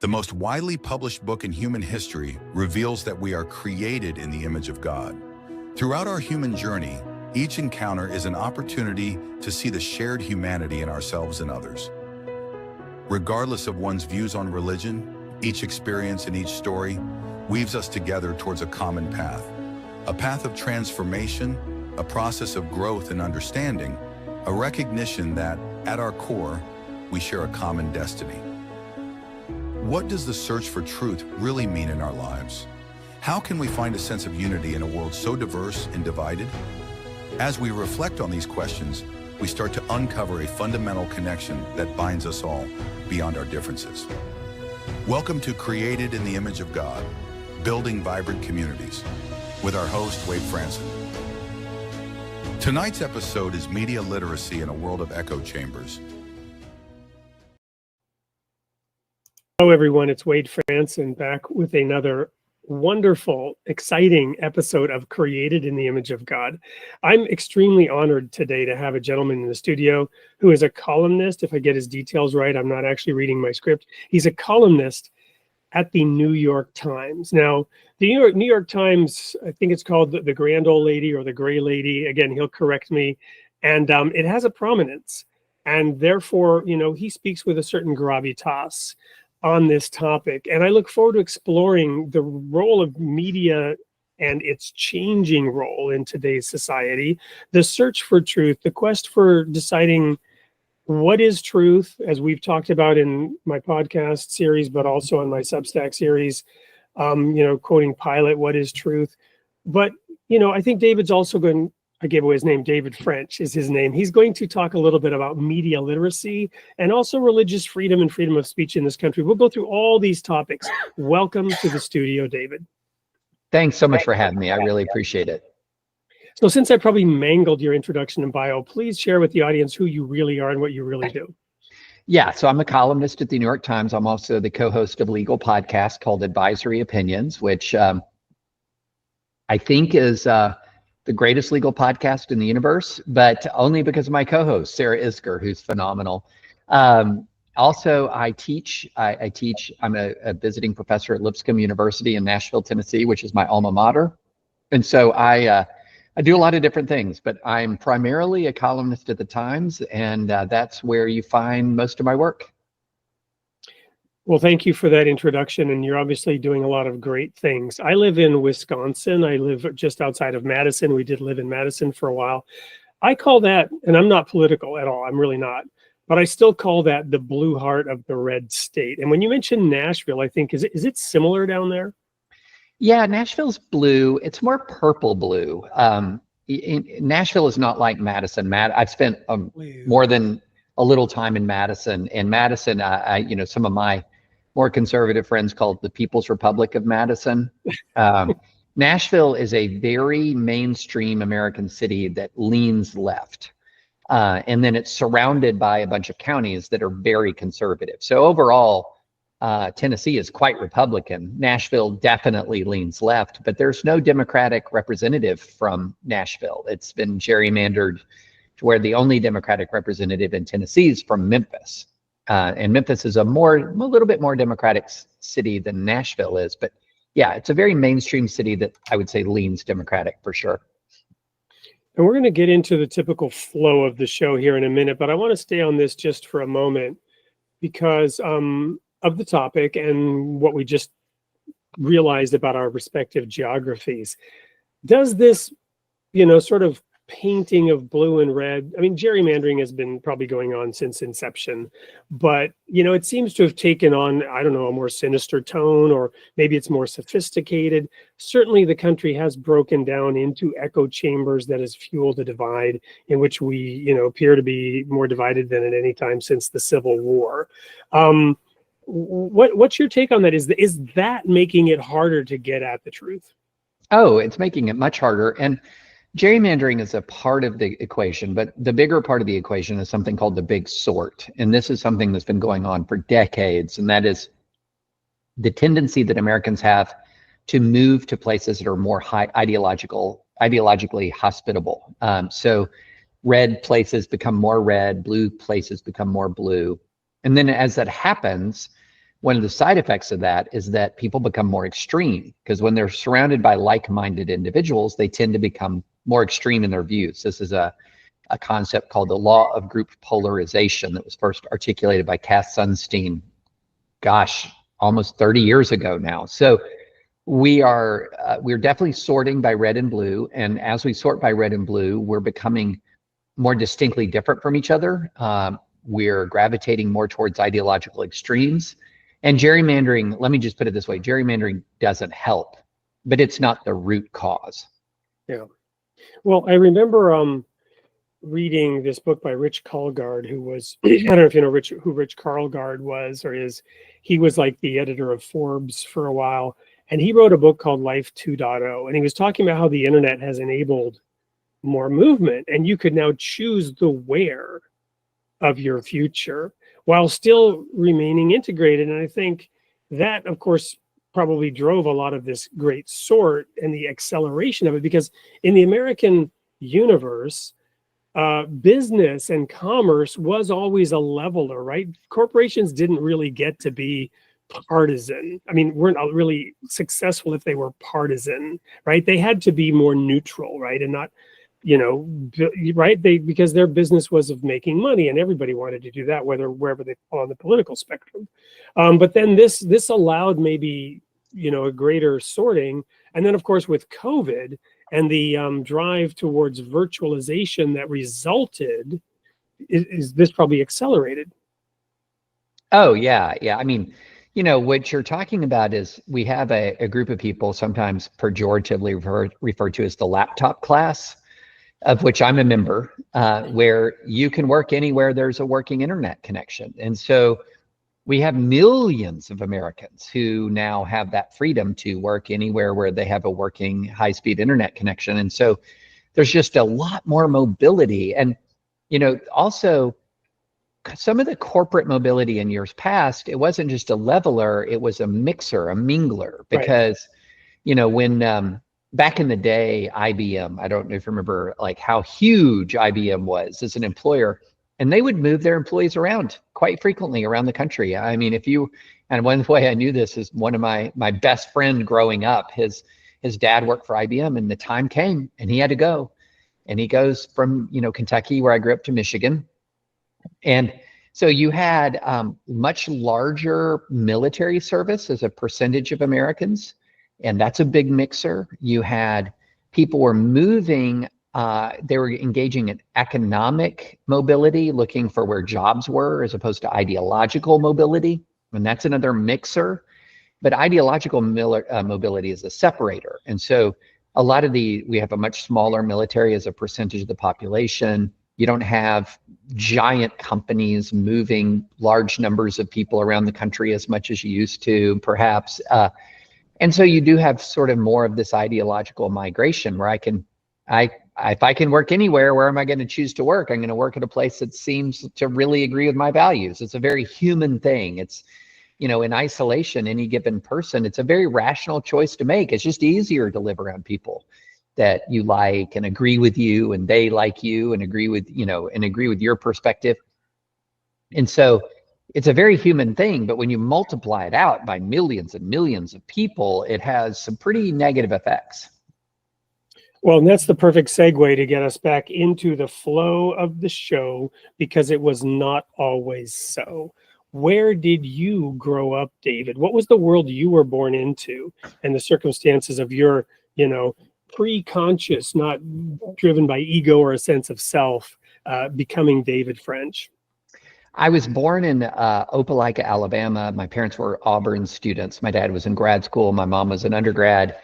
The most widely published book in human history reveals that we are created in the image of God. Throughout our human journey, each encounter is an opportunity to see the shared humanity in ourselves and others. Regardless of one's views on religion, each experience and each story weaves us together towards a common path. A path of transformation, a process of growth and understanding, a recognition that, at our core, we share a common destiny. What does the search for truth really mean in our lives? How can we find a sense of unity in a world so diverse and divided? As we reflect on these questions, we start to uncover a fundamental connection that binds us all beyond our differences. Welcome to Created in the Image of God, Building Vibrant Communities, with our host, Wade Franson. Tonight's episode is Media Literacy in a World of Echo Chambers. Hello, everyone. It's Wade Franson back with another wonderful, exciting episode of Created in the Image of God. I'm extremely honored today to have a gentleman in the studio who is a columnist. If I get his details right, I'm not actually reading my script. He's a columnist at the New York Times. Now, the New York Times, I think it's called the Grand Old Lady or the Gray Lady. Again, he'll correct me. And it has a prominence. And therefore, he speaks with a certain gravitas on this topic. And I look forward to exploring the role of media and its changing role in today's society, the search for truth, the quest for deciding what is truth, as we've talked about in my podcast series, but also on my Substack series, quoting Pilate, what is truth? But, I think David's also going, I gave away his name, David French is his name. He's going to talk a little bit about media literacy and also religious freedom and freedom of speech in this country. We'll go through all these topics. Welcome to the studio, David. Thanks so much for having me. I really appreciate it. So since I probably mangled your introduction and bio, please share with the audience who you really are and what you really do. Yeah, so I'm a columnist at the New York Times. I'm also the co-host of a legal podcast called Advisory Opinions, which I think is the greatest legal podcast in the universe, but only because of my co-host, Sarah Isker, who's phenomenal. Also, I teach. I'm a visiting professor at Lipscomb University in Nashville, Tennessee, which is my alma mater. And so I do a lot of different things, but I'm primarily a columnist at the Times, and that's where you find most of my work. Well, thank you for that introduction, and you're obviously doing a lot of great things. I live in Wisconsin. I live just outside of Madison. We did live in Madison for a while. I call that, and I'm not political at all, I'm really not, but I still call that the blue heart of the red state. And when you mentioned Nashville, I think, is it similar down there? Yeah, Nashville's blue. It's more purple blue. Nashville is not like Madison. I've spent more than a little time in Madison. And Madison, some of my more conservative friends call it the People's Republic of Madison. Nashville is a very mainstream American city that leans left. And then it's surrounded by a bunch of counties that are very conservative. So overall, Tennessee is quite Republican. Nashville definitely leans left, but there's no Democratic representative from Nashville. It's been gerrymandered to where the only Democratic representative in Tennessee is from Memphis. And Memphis is a little bit more Democratic city than Nashville is. But yeah, it's a very mainstream city that I would say leans Democratic for sure. And we're going to get into the typical flow of the show here in a minute, but I want to stay on this just for a moment because of the topic and what we just realized about our respective geographies. Does this, sort of painting of blue and red, I mean, gerrymandering has been probably going on since inception, but, it seems to have taken on, I don't know, a more sinister tone, or maybe it's more sophisticated. Certainly the country has broken down into echo chambers that has fueled a divide in which we, appear to be more divided than at any time since the Civil War. What's your take on that? Is that making it harder to get at the truth? Oh, it's making it much harder. And gerrymandering is a part of the equation, but the bigger part of the equation is something called the big sort. And this is something that's been going on for decades. And that is the tendency that Americans have to move to places that are more ideologically hospitable. So red places become more red, blue places become more blue. And then as that happens, one of the side effects of that is that people become more extreme, because when they're surrounded by like-minded individuals, they tend to become more extreme in their views. This is a concept called the law of group polarization that was first articulated by Cass Sunstein, gosh, almost 30 years ago now. So we're definitely sorting by red and blue, and as we sort by red and blue, we're becoming more distinctly different from each other. We're gravitating more towards ideological extremes. And gerrymandering, let me just put it this way, gerrymandering doesn't help, but it's not the root cause. Yeah. Well, I remember reading this book by Rich Karlgaard, who was, I don't know if you know who Rich Karlgaard was or is. He was like the editor of Forbes for a while. And he wrote a book called Life 2.0. And he was talking about how the internet has enabled more movement. And you could now choose the where of your future while still remaining integrated. And I think that, of course, probably drove a lot of this great sort and the acceleration of it, because in the American universe, business and commerce was always a leveler, right? Corporations didn't really get to be partisan. I mean, weren't really successful if they were partisan, right? They had to be more neutral, right? And not, right? Because their business was of making money, and everybody wanted to do that, wherever they fall on the political spectrum. But then this allowed maybe, a greater sorting. And then, of course, with COVID and the drive towards virtualization that resulted, is this probably accelerated? Oh, yeah. Yeah. I mean, what you're talking about is we have a group of people, sometimes pejoratively referred to as the laptop class, of which I'm a member, where you can work anywhere there's a working internet connection. And so we have millions of Americans who now have that freedom to work anywhere where they have a working high-speed internet connection. And so there's just a lot more mobility. And, also some of the corporate mobility in years past, it wasn't just a leveler, it was a mixer, a mingler, because, when back in the day, IBM, I don't know if you remember like how huge IBM was as an employer, and they would move their employees around quite frequently around the country. I mean, and one way I knew this is one of my best friend growing up, his dad worked for IBM, and the time came and he had to go. And he goes from, Kentucky, where I grew up, to Michigan. And so you had much larger military service as a percentage of Americans, and that's a big mixer. You had people were moving, they were engaging in economic mobility, looking for where jobs were, as opposed to ideological mobility, and that's another mixer. But ideological mobility is a separator. And so we have a much smaller military as a percentage of the population. You don't have giant companies moving large numbers of people around the country as much as you used to, perhaps. And so you do have sort of more of this ideological migration where if I can work anywhere, where am I going to choose to work? I'm going to work at a place that seems to really agree with my values. It's a very human thing. It's, in isolation, any given person, it's a very rational choice to make. It's just easier to live around people that you like and agree with you, and they like you and agree with your perspective. And so it's a very human thing, but when you multiply it out by millions and millions of people, it has some pretty negative effects. Well, and that's the perfect segue to get us back into the flow of the show, because it was not always so. Where did you grow up, David? What was the world you were born into, and the circumstances of your, pre-conscious, not driven by ego or a sense of self, becoming David French? I was born in Opelika, Alabama. My parents were Auburn students. My dad was in grad school. My mom was an undergrad.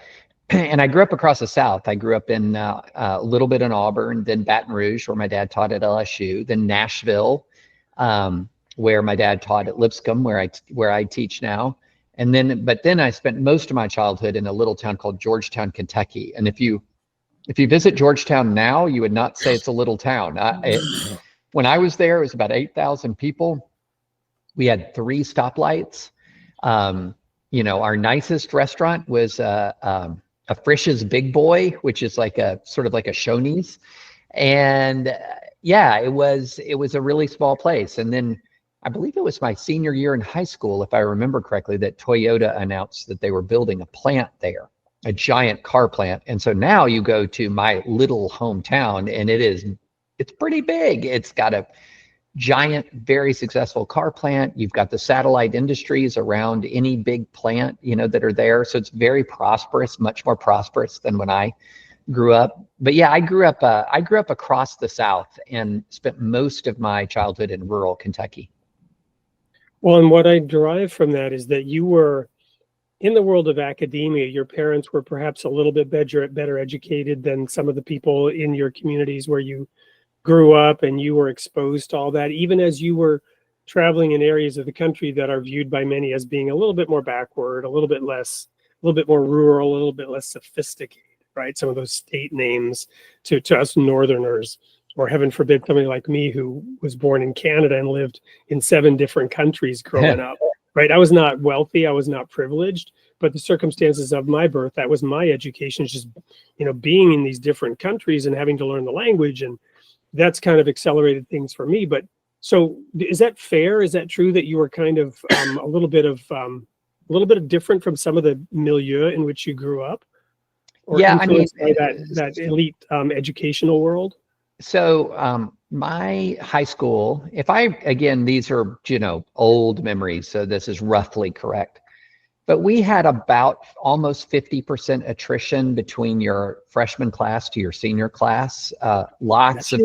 And I grew up across the South. I grew up in a little bit in Auburn, then Baton Rouge, where my dad taught at LSU, then Nashville, where my dad taught at Lipscomb, where I teach now. But then I spent most of my childhood in a little town called Georgetown, Kentucky. And if you visit Georgetown now, you would not say it's a little town. When I was there, it was about 8,000 people. We had 3 stoplights. Our nicest restaurant was a Frisch's Big Boy, which is like a sort of like a Shoney's. And it was a really small place. And then I believe it was my senior year in high school, if I remember correctly, that Toyota announced that they were building a plant there, a giant car plant. And so now you go to my little hometown and it's pretty big. It's got a giant, very successful car plant. You've got the satellite industries around any big plant, that are there. So it's very prosperous, much more prosperous than when I grew up. But yeah, I grew up across the South and spent most of my childhood in rural Kentucky. Well, and what I derive from that is that you were in the world of academia. Your parents were perhaps a little bit better educated than some of the people in your communities where you grew up, and you were exposed to all that, even as you were traveling in areas of the country that are viewed by many as being a little bit more backward, a little bit more rural, a little bit less sophisticated, right? Some of those state names to us Northerners, or heaven forbid, somebody like me who was born in Canada and lived in 7 different countries growing up, right? I was not wealthy, I was not privileged, but the circumstances of my birth, that was my education, just, being in these different countries and having to learn the language, and that's kind of accelerated things for me. But so is that fair? Is that true that you were kind of a little bit of different from some of the milieu in which you grew up? Or Yeah, influenced by that elite educational world? So my high school, again, these are, old memories, so this is roughly correct. But we had about almost 50% attrition between your freshman class to your senior class. Lots of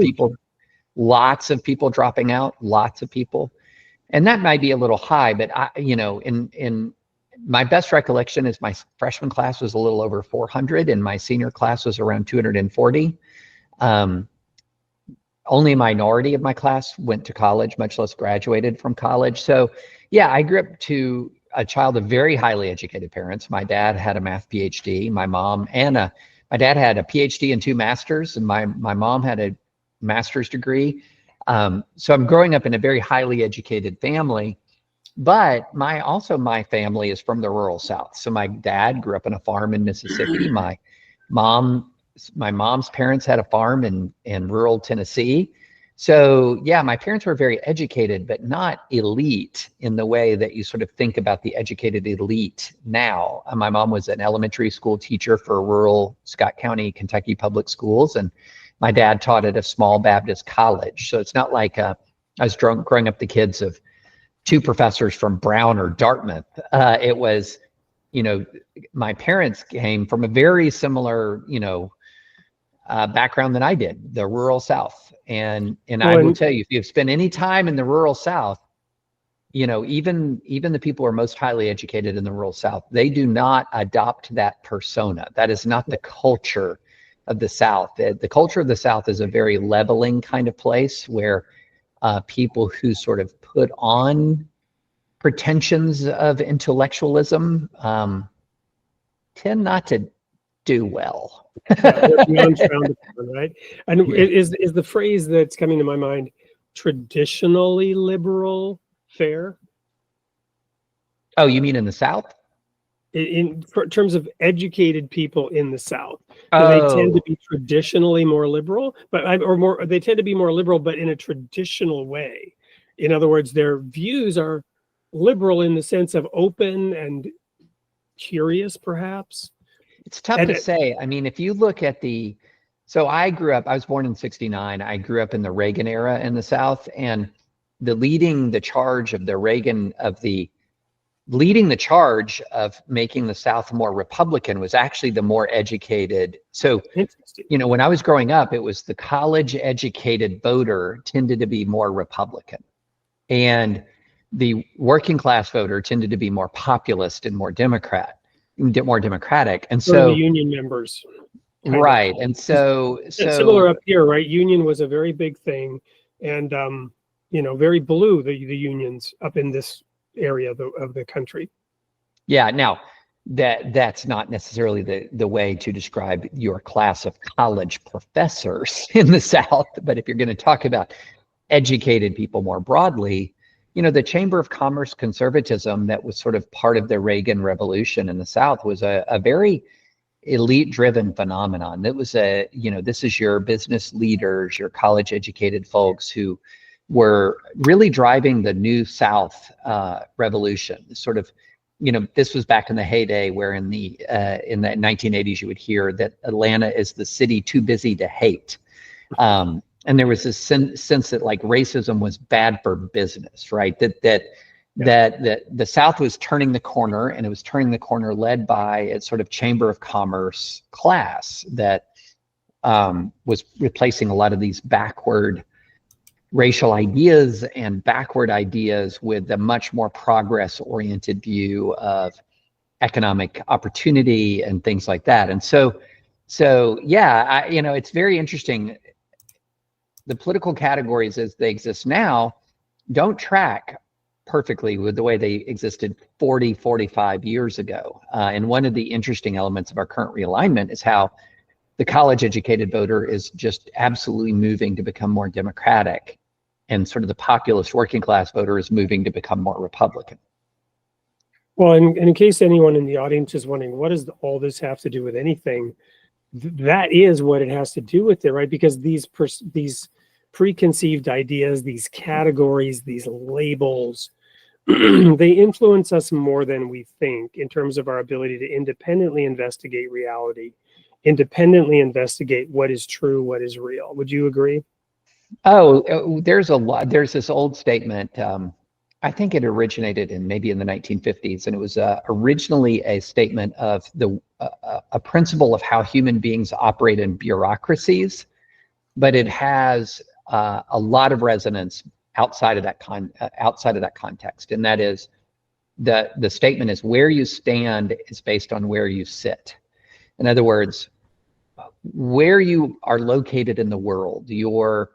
people dropping out, lots of people. And that might be a little high, but in my best recollection is my freshman class was a little over 400 and my senior class was around 240. Only a minority of my class went to college, much less graduated from college. So yeah, I grew up to a child of very highly educated parents. My dad had a math PhD. My dad had a PhD and 2 masters, and my mom had a master's degree. So I'm growing up in a very highly educated family, but my family is from the rural South. So my dad grew up on a farm in Mississippi. My mom's parents had a farm in rural Tennessee. So yeah, my parents were very educated, but not elite in the way that you sort of think about the educated elite now. My mom was an elementary school teacher for rural Scott County, Kentucky public schools, and my dad taught at a small Baptist college. So it's not like I was growing up the kids of 2 professors from Brown or Dartmouth. It was, my parents came from a very similar, background than I did, the rural South. And I will tell you, if you've spent any time in the rural South, even the people who are most highly educated in the rural South, they do not adopt that persona. That is not the culture of the South. The culture of the South is a very leveling kind of place where people who sort of put on pretensions of intellectualism tend not to do well. Right? And is the phrase that's coming to my mind traditionally liberal fair? Oh, you mean in the South? In terms of educated people in the South, they tend to be traditionally more liberal, they tend to be more liberal, but in a traditional way. In other words, their views are liberal in the sense of open and curious, perhaps. It's tough to say. I mean, if you look at so I was born in 1969. I grew up in the Reagan era in the South, and leading the charge of making the South more Republican was actually the more educated. So, when I was growing up, it was the college educated voter tended to be more Republican, and the working class voter tended to be more populist and more democratic. And so the union members. Right. And so similar up here, right? Union was a very big thing, and very blue, the unions up in this area of the country. Yeah. Now that's not necessarily the way to describe your class of college professors in the South, but if you're going to talk about educated people more broadly, the Chamber of Commerce conservatism that was sort of part of the Reagan Revolution in the South was a very elite-driven phenomenon. It was this is your business leaders, your college-educated folks who, were really driving the New South revolution. Sort of, this was back in the heyday where in the 1980s you would hear that Atlanta is the city too busy to hate. And there was this sense that like racism was bad for business, right? That the South was turning the corner, and it was turning the corner led by a sort of chamber of commerce class that was replacing a lot of these backward racial ideas and backward ideas with a much more progress-oriented view of economic opportunity and things like that. And so yeah, it's very interesting. The political categories as they exist now don't track perfectly with the way they existed 40, 45 years ago. And one of the interesting elements of our current realignment is how the college-educated voter is just absolutely moving to become more democratic, and sort of the populist working class voter is moving to become more Republican. Well, in case anyone in the audience is wondering, what does all this have to do with anything? That is what it has to do with it, right? Because these preconceived ideas, these categories, these labels, they influence us more than we think in terms of our ability to independently investigate reality, independently investigate what is true, what is real. Would you agree? Oh, there's a lot. There's this old statement. I think it originated in maybe in the 1950s, and it was originally a statement of a principle of how human beings operate in bureaucracies, but it has a lot of resonance outside of that context, and that is the statement is where you stand is based on where you sit. In other words, where you are located in the world, your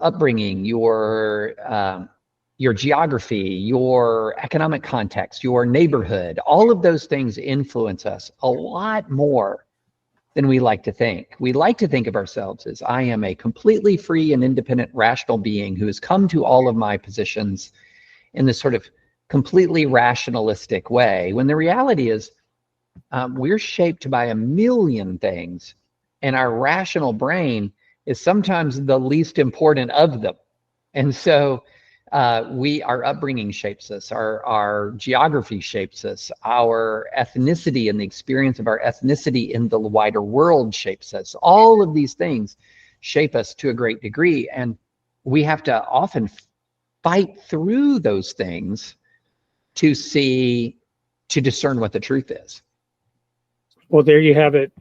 upbringing, your geography, your economic context, your neighborhood, all of those things influence us a lot more than we like to think. We like to think of ourselves as I am a completely free and independent rational being who has come to all of my positions in this sort of completely rationalistic way, when the reality is we're shaped by a million things, and our rational brain is sometimes the least important of them. And so our upbringing shapes us, our geography shapes us, our ethnicity and the experience of our ethnicity in the wider world shapes us. All of these things shape us to a great degree, and we have to often fight through those things to discern what the truth is. Well, there you have it.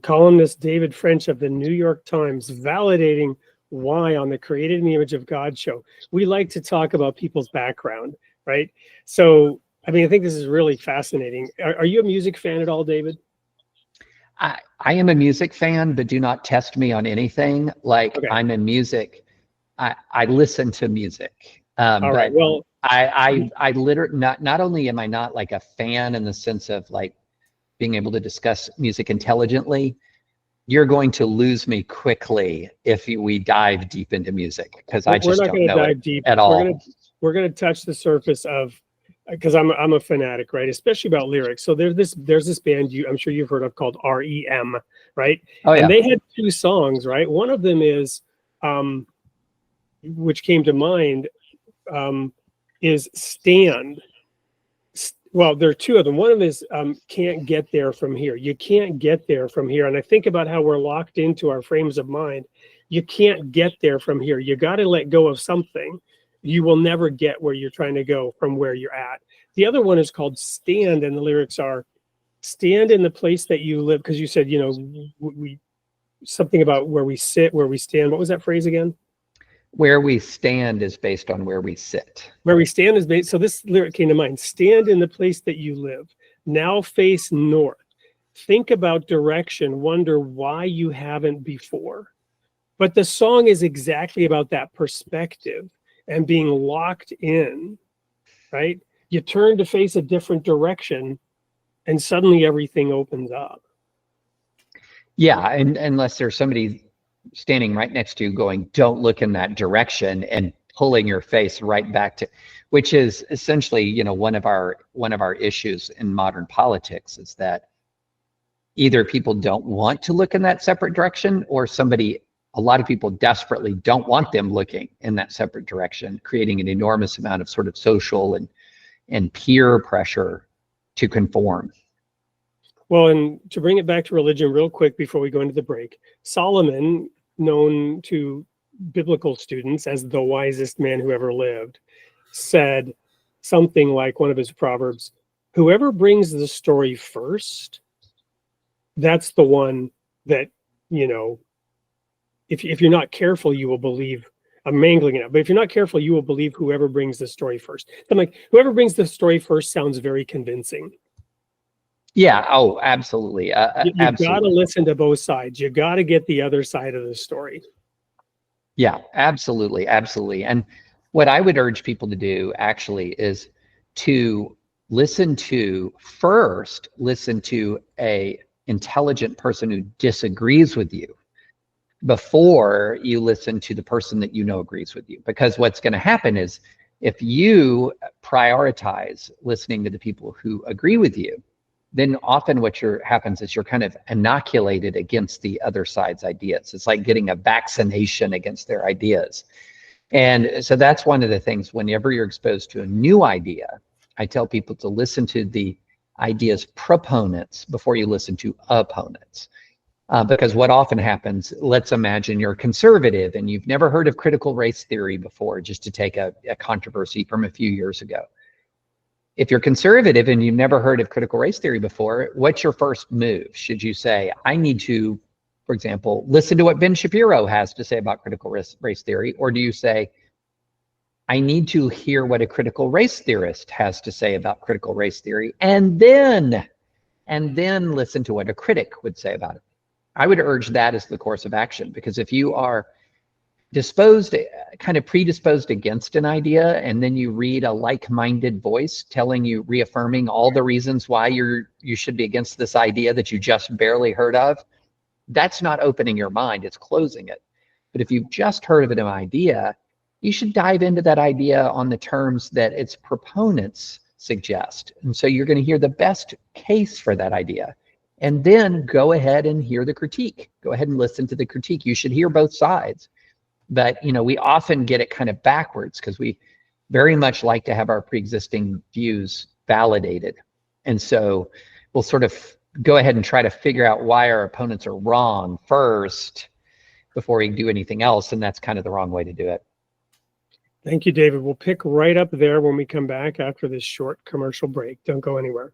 Columnist David French of the New York Times validating why on the Created in the Image of God show, we like to talk about people's background, right? So, I mean, I think this is really fascinating. Are you a music fan at all, David? I am a music fan, but do not test me on anything. Like, okay. I'm in music. I listen to music. All right. Well, I literally not only am I not like a fan in the sense of like being able to discuss music intelligently, you're going to lose me quickly if we dive deep into music, because I just don't know it at all. We're going to touch the surface of, because I'm a fanatic, right? Especially about lyrics. So there's this band I'm sure you've heard of called REM, right? Oh yeah. And they had 2 songs, right? One of them is, which came to mind, is Stand. Well, there are 2 of them. One of them is Can't Get There From Here. You can't get there from here. And I think about how we're locked into our frames of mind. You can't get there from here. You got to let go of something. You will never get where you're trying to go from where you're at. The other one is called Stand, and the lyrics are, stand in the place that you live. Because you said, we something about where we sit, where we stand. What was that phrase again? Where we stand is based on where we sit. Where we stand is based. So this lyric came to mind. Stand in the place that you live. Now face north. Think about direction. Wonder why you haven't before. But the song is exactly about that perspective and being locked in, right? You turn to face a different direction and suddenly everything opens up. Yeah, and unless there's somebody standing right next to you going, don't look in that direction, and pulling your face right back to, which is essentially, one of our issues in modern politics, is that either people don't want to look in that separate direction, or somebody a lot of people desperately don't want them looking in that separate direction, creating an enormous amount of sort of social and peer pressure to conform. Well, and to bring it back to religion real quick before we go into the break, Solomon, known to biblical students as the wisest man who ever lived, said something like, one of his proverbs, whoever brings the story first, that's the one that, you know, if you're not careful, you will believe. I'm mangling it up, but if you're not careful, you will believe whoever brings the story first. I'm like, whoever brings the story first sounds very convincing. Yeah. Oh, absolutely. You've got to listen to both sides. You got to get the other side of the story. Yeah, absolutely. Absolutely. And what I would urge people to do actually is to listen to a intelligent person who disagrees with you before you listen to the person that you know agrees with you. Because what's going to happen is if you prioritize listening to the people who agree with you, then often what happens is you're kind of inoculated against the other side's ideas. It's like getting a vaccination against their ideas. And so that's one of the things, whenever you're exposed to a new idea, I tell people to listen to the idea's proponents before you listen to opponents. Because what often happens, let's imagine you're conservative and you've never heard of critical race theory before, just to take a controversy from a few years ago. If you're conservative and you've never heard of critical race theory before, what's your first move? Should you say, I need to, for example, listen to what Ben Shapiro has to say about critical race theory? Or do you say, I need to hear what a critical race theorist has to say about critical race theory, and then listen to what a critic would say about it? I would urge that as the course of action, because if you are kind of predisposed against an idea, and then you read a like-minded voice telling you, reaffirming all the reasons why you should be against this idea that you just barely heard of, that's not opening your mind, it's closing it. But if you've just heard of an idea, you should dive into that idea on the terms that its proponents suggest. And so you're going to hear the best case for that idea. And then go ahead and hear the critique. Go ahead and listen to the critique. You should hear both sides. But, you know, we often get it kind of backwards because we very much like to have our pre-existing views validated. And so we'll sort of go ahead and try to figure out why our opponents are wrong first before we do anything else. And that's kind of the wrong way to do it. Thank you, David. We'll pick right up there when we come back after this short commercial break. Don't go anywhere.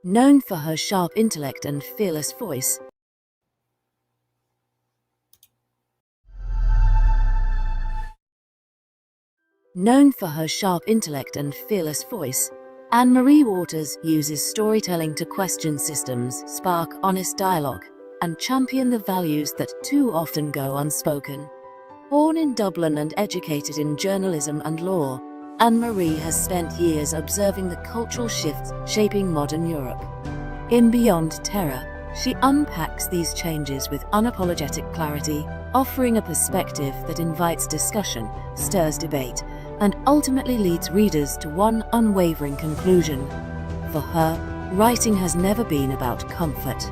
Known for her sharp intellect and fearless voice, Anne-Marie Waters uses storytelling to question systems, spark honest dialogue, and champion the values that too often go unspoken. Born in Dublin and educated in journalism and law, Anne-Marie has spent years observing the cultural shifts shaping modern Europe. In Beyond Terror, she unpacks these changes with unapologetic clarity, offering a perspective that invites discussion, stirs debate, and ultimately leads readers to one unwavering conclusion. For her, writing has never been about comfort.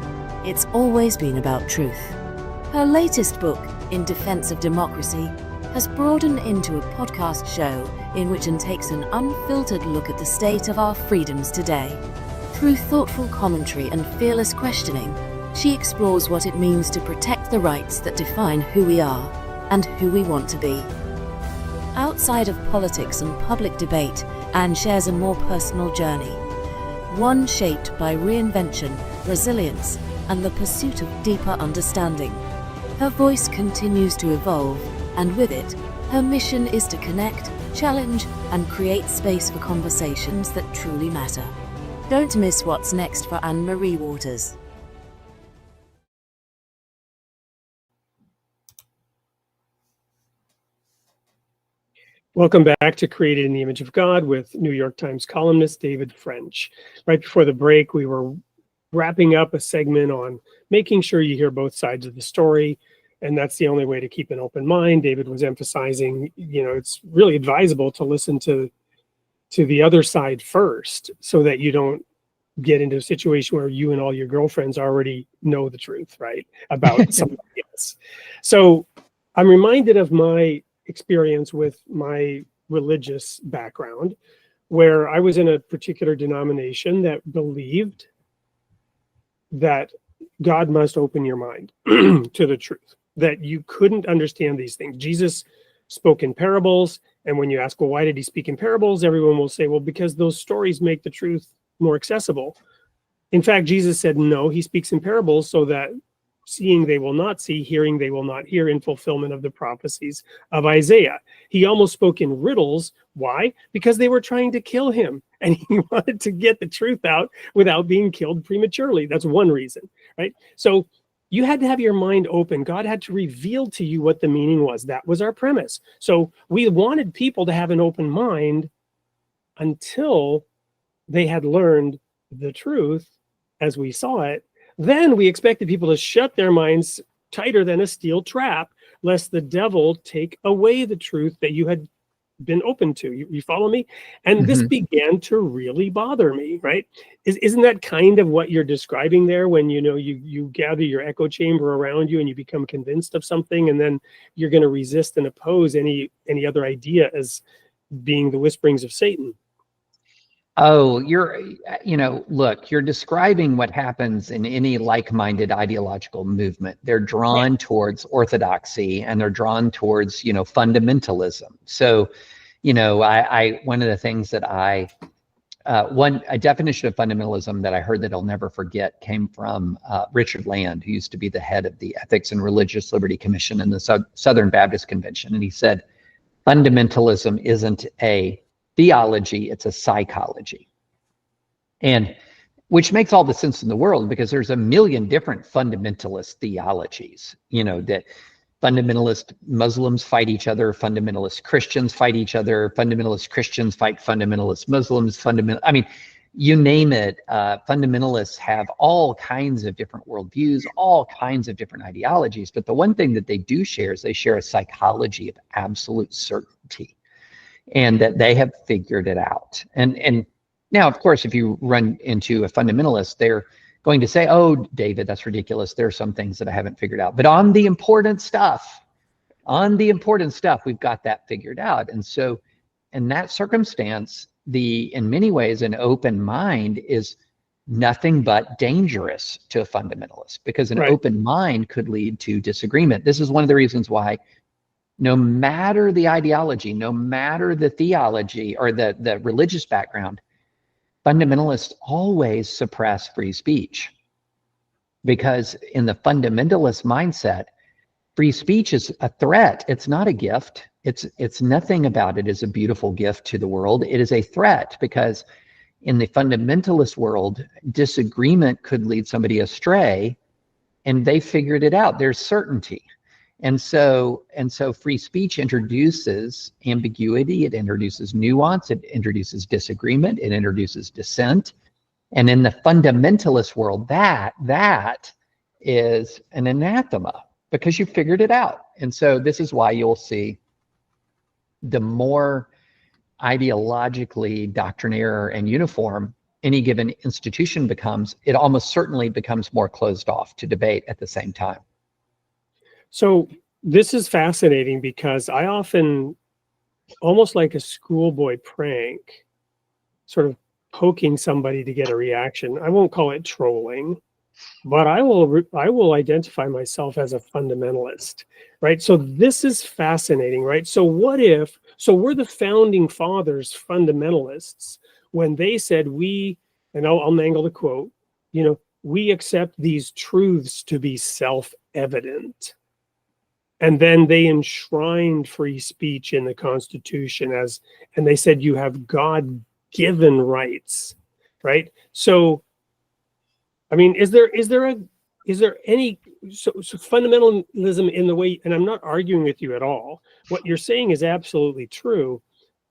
It's always been about truth. Her latest book, In Defense of Democracy, has broadened into a podcast show in which it takes an unfiltered look at the state of our freedoms today. Through thoughtful commentary and fearless questioning, she explores what it means to protect the rights that define who we are and who we want to be. Outside of politics and public debate, Anne shares a more personal journey, one shaped by reinvention, resilience, and the pursuit of deeper understanding. Her voice continues to evolve, and with it, her mission is to connect, challenge, and create space for conversations that truly matter. Don't miss what's next for Anne-Marie Waters. Welcome back to Created in the Image of God with New York Times columnist David French. Right before the break, we were wrapping up a segment on making sure you hear both sides of the story. And that's the only way to keep an open mind. David was emphasizing, you know, it's really advisable to listen to the other side first so that you don't get into a situation where you and all your girlfriends already know the truth, right, about somebody else. So I'm reminded of my experience with my religious background, where I was in a particular denomination that believed that God must open your mind to the truth, that you couldn't understand these things. Jesus spoke in parables, and when you ask, well, why did he speak in parables? Everyone will say, well, because those stories make the truth more accessible. In fact, Jesus said, no, he speaks in parables so that seeing they will not see, hearing they will not hear, in fulfillment of the prophecies of Isaiah. He almost spoke in riddles. Why? Because they were trying to kill him, and he wanted to get the truth out without being killed prematurely. That's one reason, right? So you had to have your mind open. God had to reveal to you what the meaning was. That was our premise. So we wanted people to have an open mind until they had learned the truth as we saw it. Then we expected people to shut their minds tighter than a steel trap, lest the devil take away the truth that you had been open to. You follow me? And this began to really bother me, right? Isn't that kind of what you're describing there, when you gather your echo chamber around you and you become convinced of something, and then you're going to resist and oppose any other idea as being the whisperings of Satan? Oh, look, you're describing what happens in any like-minded ideological movement. They're drawn towards orthodoxy, and they're drawn towards, fundamentalism. So, one of the things that a definition of fundamentalism that I heard that I'll never forget came from Richard Land, who used to be the head of the Ethics and Religious Liberty Commission in the Southern Baptist Convention. And he said, fundamentalism isn't a theology, it's a psychology. And which makes all the sense in the world, because there's a million different fundamentalist theologies, that fundamentalist Muslims fight each other, fundamentalist Christians fight each other, fundamentalist Christians fight fundamentalist Muslims, you name it. Fundamentalists have all kinds of different worldviews, all kinds of different ideologies, but the one thing that they do share is they share a psychology of absolute certainty, and that they have figured it out. And now, of course, if you run into a fundamentalist, they're going to say, oh, David, that's ridiculous. There are some things that I haven't figured out. But on the important stuff, we've got that figured out. And so in that circumstance, in many ways, an open mind is nothing but dangerous to a fundamentalist, because an open mind could lead to disagreement. This is one of the reasons why, no matter the ideology, no matter the theology or the religious background, fundamentalists always suppress free speech. Because in the fundamentalist mindset, free speech is a threat. It's not a gift. It's nothing about it is a beautiful gift to the world. It is a threat, because in the fundamentalist world, disagreement could lead somebody astray, and they figured it out. There's certainty. And so free speech introduces ambiguity, it introduces nuance, it introduces disagreement, it introduces dissent. And in the fundamentalist world, that is an anathema, because you figured it out. And so this is why you'll see the more ideologically doctrinaire and uniform any given institution becomes, it almost certainly becomes more closed off to debate at the same time. So this is fascinating, because I often, almost like a schoolboy prank, sort of poking somebody to get a reaction. I won't call it trolling, but I will identify myself as a fundamentalist, right? So this is fascinating, right? So we're the founding fathers fundamentalists when they said and I'll mangle the quote, we accept these truths to be self-evident. And then they enshrined free speech in the Constitution and they said you have God-given rights, right? So, I mean, is there any fundamentalism in the way? And I'm not arguing with you at all. What you're saying is absolutely true,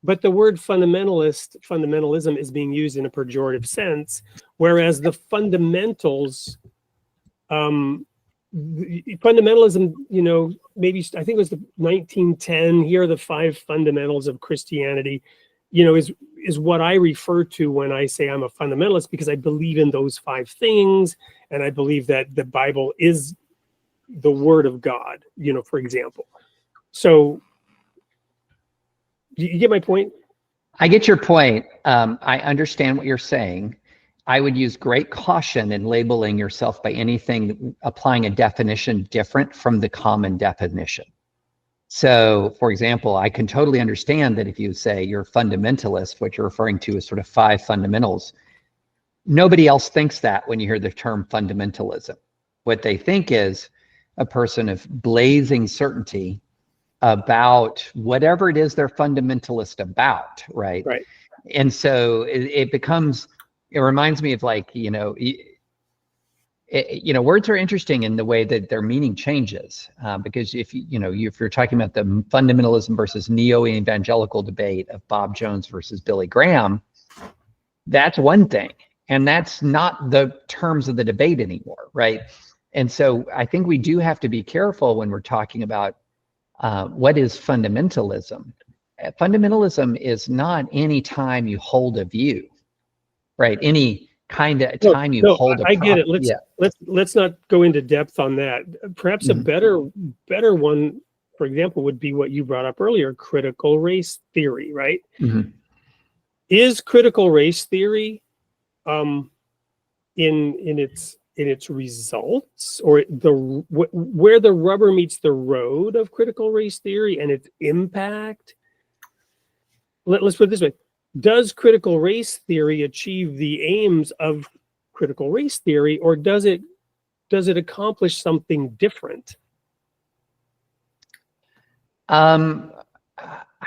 but the word fundamentalism is being used in a pejorative sense, whereas the fundamentals. Fundamentalism, maybe I think it was the 1910. Here are the 5 fundamentals of Christianity. Is is what I refer to when I say I'm a fundamentalist, because I believe in those 5 things, and I believe that the Bible is the Word of God, for example. So you get my point? I get your point. I understand what you're saying. I would use great caution in labeling yourself by anything applying a definition different from the common definition. So, for example, I can totally understand that if you say you're fundamentalist, what you're referring to is sort of 5 fundamentals. Nobody else thinks that when you hear the term fundamentalism. What they think is a person of blazing certainty about whatever it is they're fundamentalist about, right? Right. And so it becomes, it reminds me of like, words are interesting in the way that their meaning changes, because if you're talking about the fundamentalism versus neo-evangelical debate of Bob Jones versus Billy Graham, that's one thing, and that's not the terms of the debate anymore, right? And so I think we do have to be careful when we're talking about what is fundamentalism. Fundamentalism is not any time you hold a view, right? Any kind of time you hold a I get it. Let's not go into depth on that. Perhaps a better one, for example, would be what you brought up earlier, critical race theory, right? Is critical race theory in its results, or where the rubber meets the road of critical race theory and its impact? Let's put it this way. Does critical race theory achieve the aims of critical race theory, or does it accomplish something different? I'm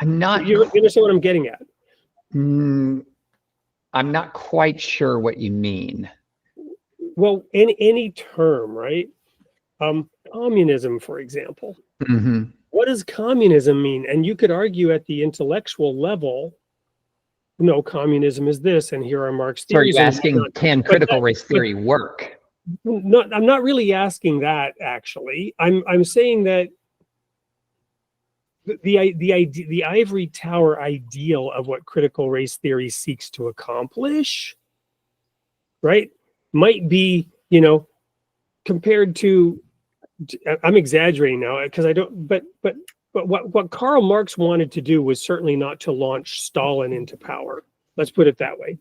not. You understand what I'm getting at? I'm not quite sure what you mean. Well, any term, right? Communism, for example. What does communism mean? And you could argue at the intellectual level, no, communism is this, and here are Marx's theories. So are you asking, can critical race theory work? No, I'm not really asking that, actually. I'm saying that the ivory tower ideal of what critical race theory seeks to accomplish, right, might be, compared to, I'm exaggerating now because I don't, but what Karl Marx wanted to do was certainly not to launch Stalin into power. Let's put it that way.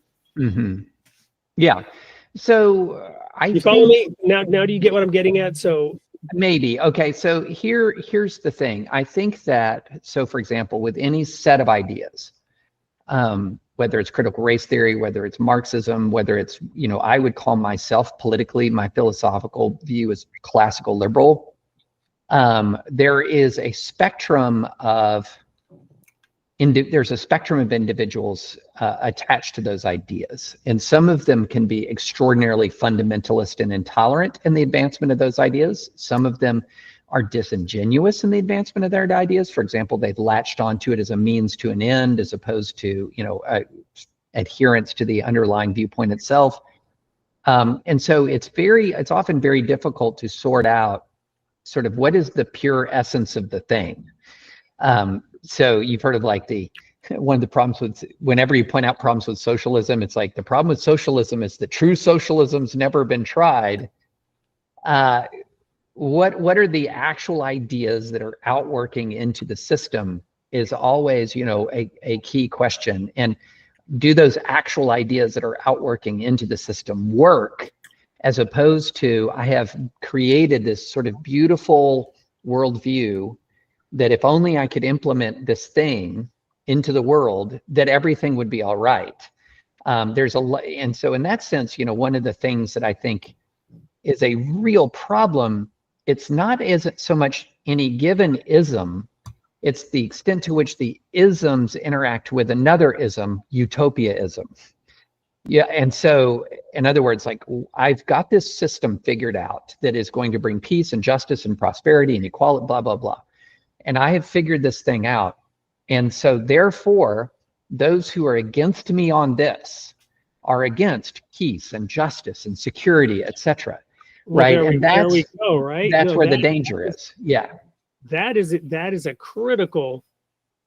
Yeah. So you follow me now? Do you get what I'm getting at? So maybe. Okay. So here's the thing. I think that, so for example, with any set of ideas, whether it's critical race theory, whether it's Marxism, whether it's, I would call myself politically, my philosophical view is classical liberal. There is a spectrum of individuals attached to those ideas, and some of them can be extraordinarily fundamentalist and intolerant in the advancement of those ideas. Some of them are disingenuous in the advancement of their ideas. For example, they've latched onto it as a means to an end, as opposed to adherence to the underlying viewpoint itself. And so it's often very difficult to sort out sort of what is the pure essence of the thing. So you've heard of like one of the problems with, whenever you point out problems with socialism, it's like the problem with socialism is that true socialism's never been tried. What are the actual ideas that are outworking into the system is always, a key question. And do those actual ideas that are outworking into the system work, as opposed to, I have created this sort of beautiful worldview that if only I could implement this thing into the world, that everything would be all right. And so in that sense, one of the things that I think is a real problem, it's not so much any given ism, it's the extent to which the isms interact with another ism, utopiaism. Yeah, and so in other words, like I've got this system figured out that is going to bring peace and justice and prosperity and equality, blah, blah, blah. And I have figured this thing out. And so therefore, those who are against me on this are against peace and justice and security, etc. Right? And there we go, right? That's where the danger is. Yeah. That is a critical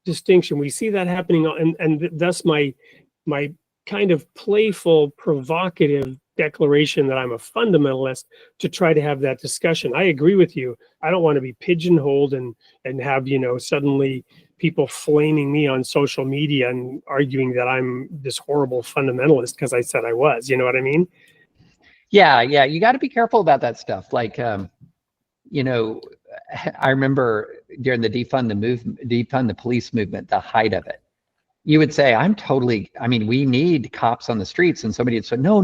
distinction. We see that happening, and thus my my kind of playful, provocative declaration that I'm a fundamentalist to try to have that discussion. I agree with you. I don't want to be pigeonholed and have, suddenly people flaming me on social media and arguing that I'm this horrible fundamentalist because I said I was. You know what I mean? Yeah, you got to be careful about that stuff. Like, I remember during the defund the police movement, the height of it. You would say, we need cops on the streets. And somebody would say, no.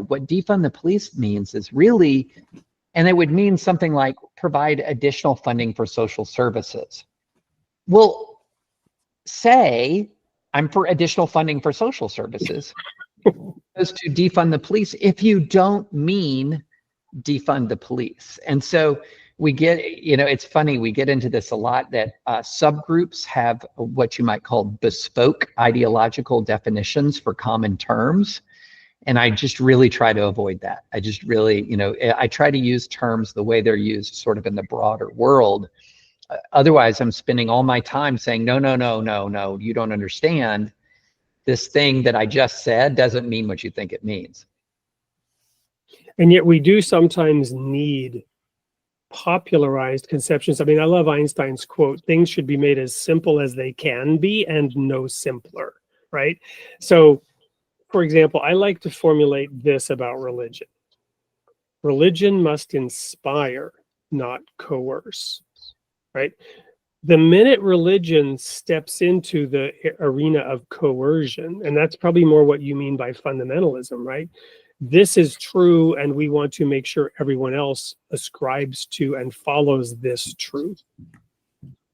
What defund the police means is really, and it would mean something like provide additional funding for social services. Well, say I'm for additional funding for social services as to defund the police if you don't mean defund the police. And so we get, it's funny, we get into this a lot, that subgroups have what you might call bespoke ideological definitions for common terms. And I just really try to avoid that. I just really, I try to use terms the way they're used sort of in the broader world. Otherwise, I'm spending all my time saying, no, you don't understand. This thing that I just said doesn't mean what you think it means. And yet we do sometimes need popularized conceptions. I mean, I love Einstein's quote, things should be made as simple as they can be and no simpler, right? So, for example, I like to formulate this about religion. Religion must inspire, not coerce, right? The minute religion steps into the arena of coercion, and that's probably more what you mean by fundamentalism, right? This is true, and we want to make sure everyone else ascribes to and follows this truth.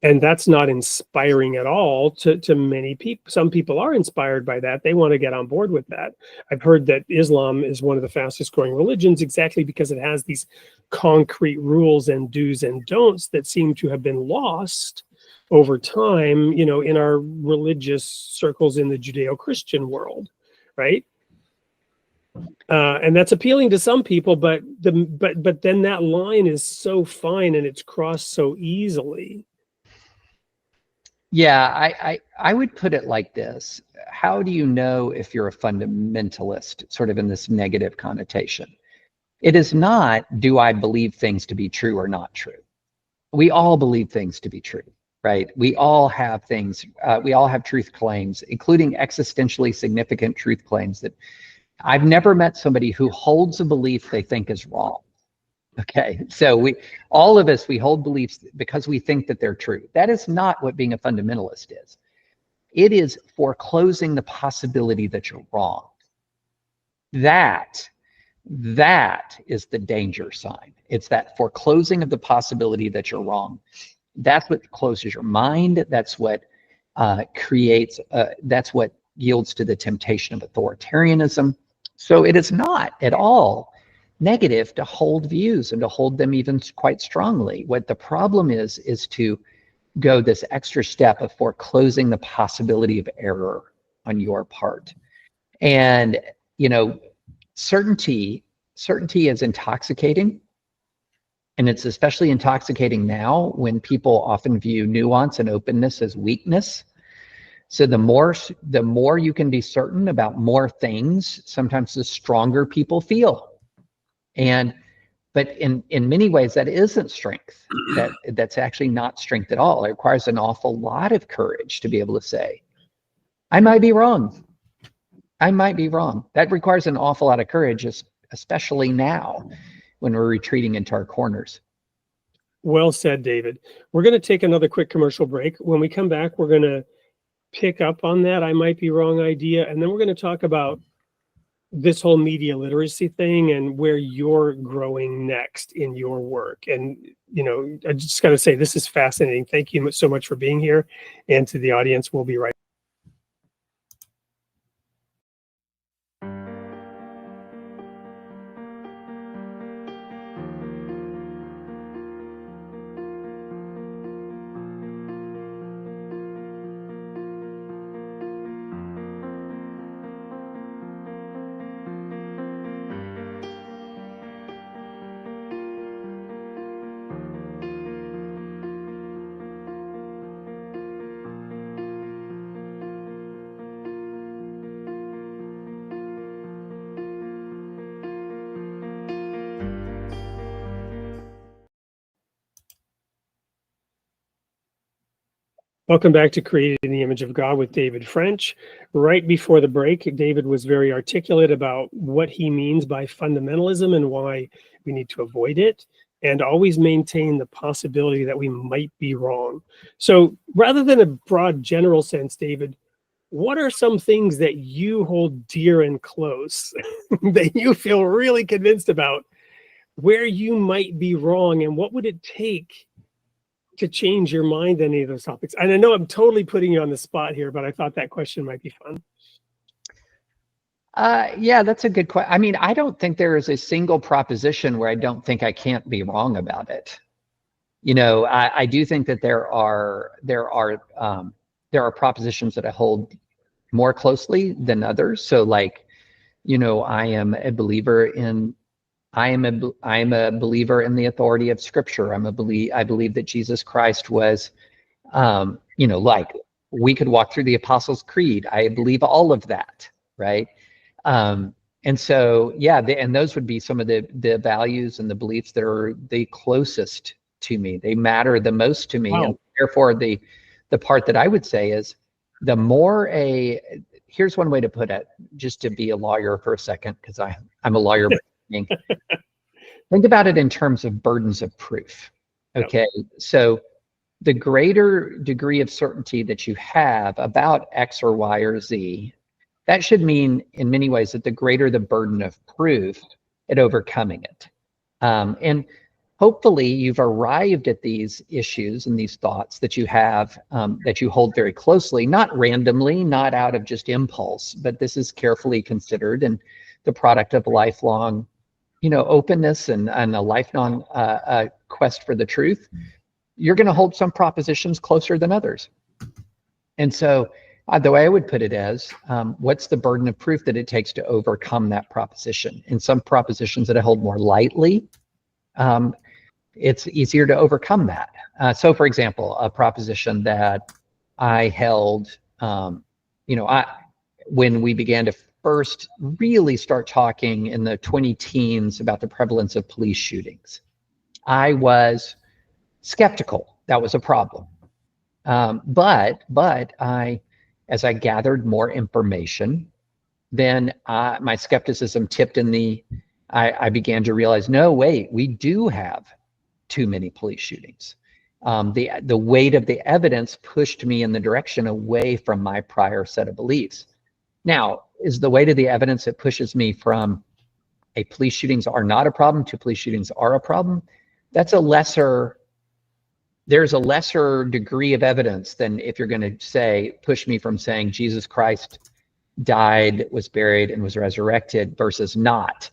And that's not inspiring at all to many people. Some people are inspired by that. They want to get on board with that. I've heard that Islam is one of the fastest growing religions exactly because it has these concrete rules and do's and don'ts that seem to have been lost over time, in our religious circles in the Judeo-Christian world, right? And that's appealing to some people, but then that line is so fine and it's crossed so easily. Yeah, I would put it like this. How do you know if you're a fundamentalist, sort of in this negative connotation? It is not, do I believe things to be true or not true? We all believe things to be true, right? We all have things, we all have truth claims, including existentially significant truth claims that I've never met somebody who holds a belief they think is wrong. Okay, so all of us, we hold beliefs because we think that they're true. That is not what being a fundamentalist is. It is foreclosing the possibility that you're wrong. That is the danger sign. It's that foreclosing of the possibility that you're wrong. That's what closes your mind. That's what creates, that's what yields to the temptation of authoritarianism. So it is not at all negative to hold views and to hold them even quite strongly. What the problem is to go this extra step of foreclosing the possibility of error on your part. And, certainty is intoxicating. And it's especially intoxicating now when people often view nuance and openness as weakness. So the more you can be certain about more things, sometimes the stronger people feel. But in many ways, that isn't strength. That's actually not strength at all. It requires an awful lot of courage to be able to say, I might be wrong. I might be wrong. That requires an awful lot of courage, especially now when we're retreating into our corners. Well said, David. We're going to take another quick commercial break. When we come back, we're going to pick up on that I might be wrong idea, and then we're going to talk about this whole media literacy thing and where you're growing next in your work. And, I just got to say, this is fascinating. Thank you so much for being here. And to the audience, we'll be right back. Welcome back to Created in the Image of God with David French. Right before the break, David was very articulate about what he means by fundamentalism and why we need to avoid it, and always maintain the possibility that we might be wrong. So rather than a broad general sense, David, what are some things that you hold dear and close that you feel really convinced about where you might be wrong, and what would it take to change your mind on any of those topics? And I know I'm totally putting you on the spot here, but I thought that question might be fun. Yeah, that's a good question. I mean, I don't think there is a single proposition where I don't think I can't be wrong about it. You know, I do think that there are propositions that I hold more closely than others. So, like, you know, I am a believer in the authority of Scripture. I believe that Jesus Christ was, you know, like, we could walk through the Apostles' Creed. I believe all of that, right? And so, yeah, and those would be some of the values and the beliefs that are the closest to me. They matter the most to me. Wow. And therefore, the part that I would say is, the more here's one way to put it, just to be a lawyer for a second, because I'm a lawyer. Think about it in terms of burdens of proof. Okay, so the greater degree of certainty that you have about X or Y or Z, that should mean in many ways that the greater the burden of proof at overcoming it. And hopefully you've arrived at these issues and these thoughts that you have, that you hold very closely, not randomly, not out of just impulse, but this is carefully considered and the product of lifelong, you know, openness and a lifelong quest for the truth. You're going to hold some propositions closer than others. And so the way I would put it is, what's the burden of proof that it takes to overcome that proposition? In some propositions that I hold more lightly, it's easier to overcome that. So for example, a proposition that I held, you know, when we began to first really start talking in the 20-teens about the prevalence of police shootings, I was skeptical. That was a problem. But as I gathered more information, then my skepticism tipped in I began to realize, no, wait, we do have too many police shootings. The weight of the evidence pushed me in the direction away from my prior set of beliefs. Now, is the weight of the evidence that pushes me from police shootings are not a problem to police shootings are a problem? There's a lesser degree of evidence than if you're going to push me from saying Jesus Christ died, was buried, and was resurrected versus not.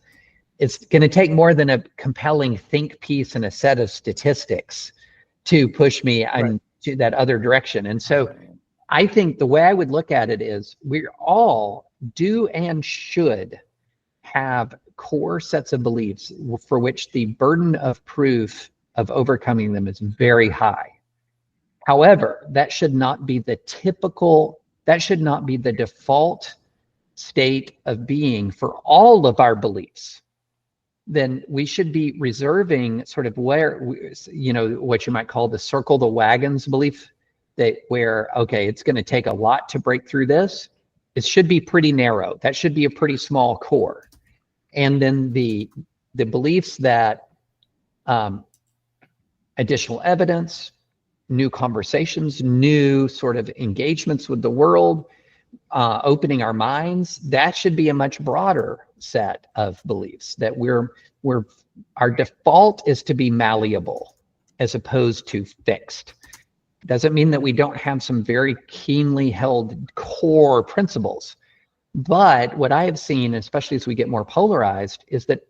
It's going to take more than a compelling think piece and a set of statistics to push me to that other direction. And so I think the way I would look at it is, we all do and should have core sets of beliefs for which the burden of proof of overcoming them is very high. However, that should not be the default state of being for all of our beliefs. Then we should be reserving sort of what you might call the circle the wagons belief, okay, it's going to take a lot to break through this. It should be pretty narrow. That should be a pretty small core. And then the beliefs that additional evidence, new conversations, new sort of engagements with the world, opening our minds, that should be a much broader set of beliefs, that our default is to be malleable as opposed to fixed. Doesn't mean that we don't have some very keenly held core principles. But what I have seen, especially as we get more polarized, is that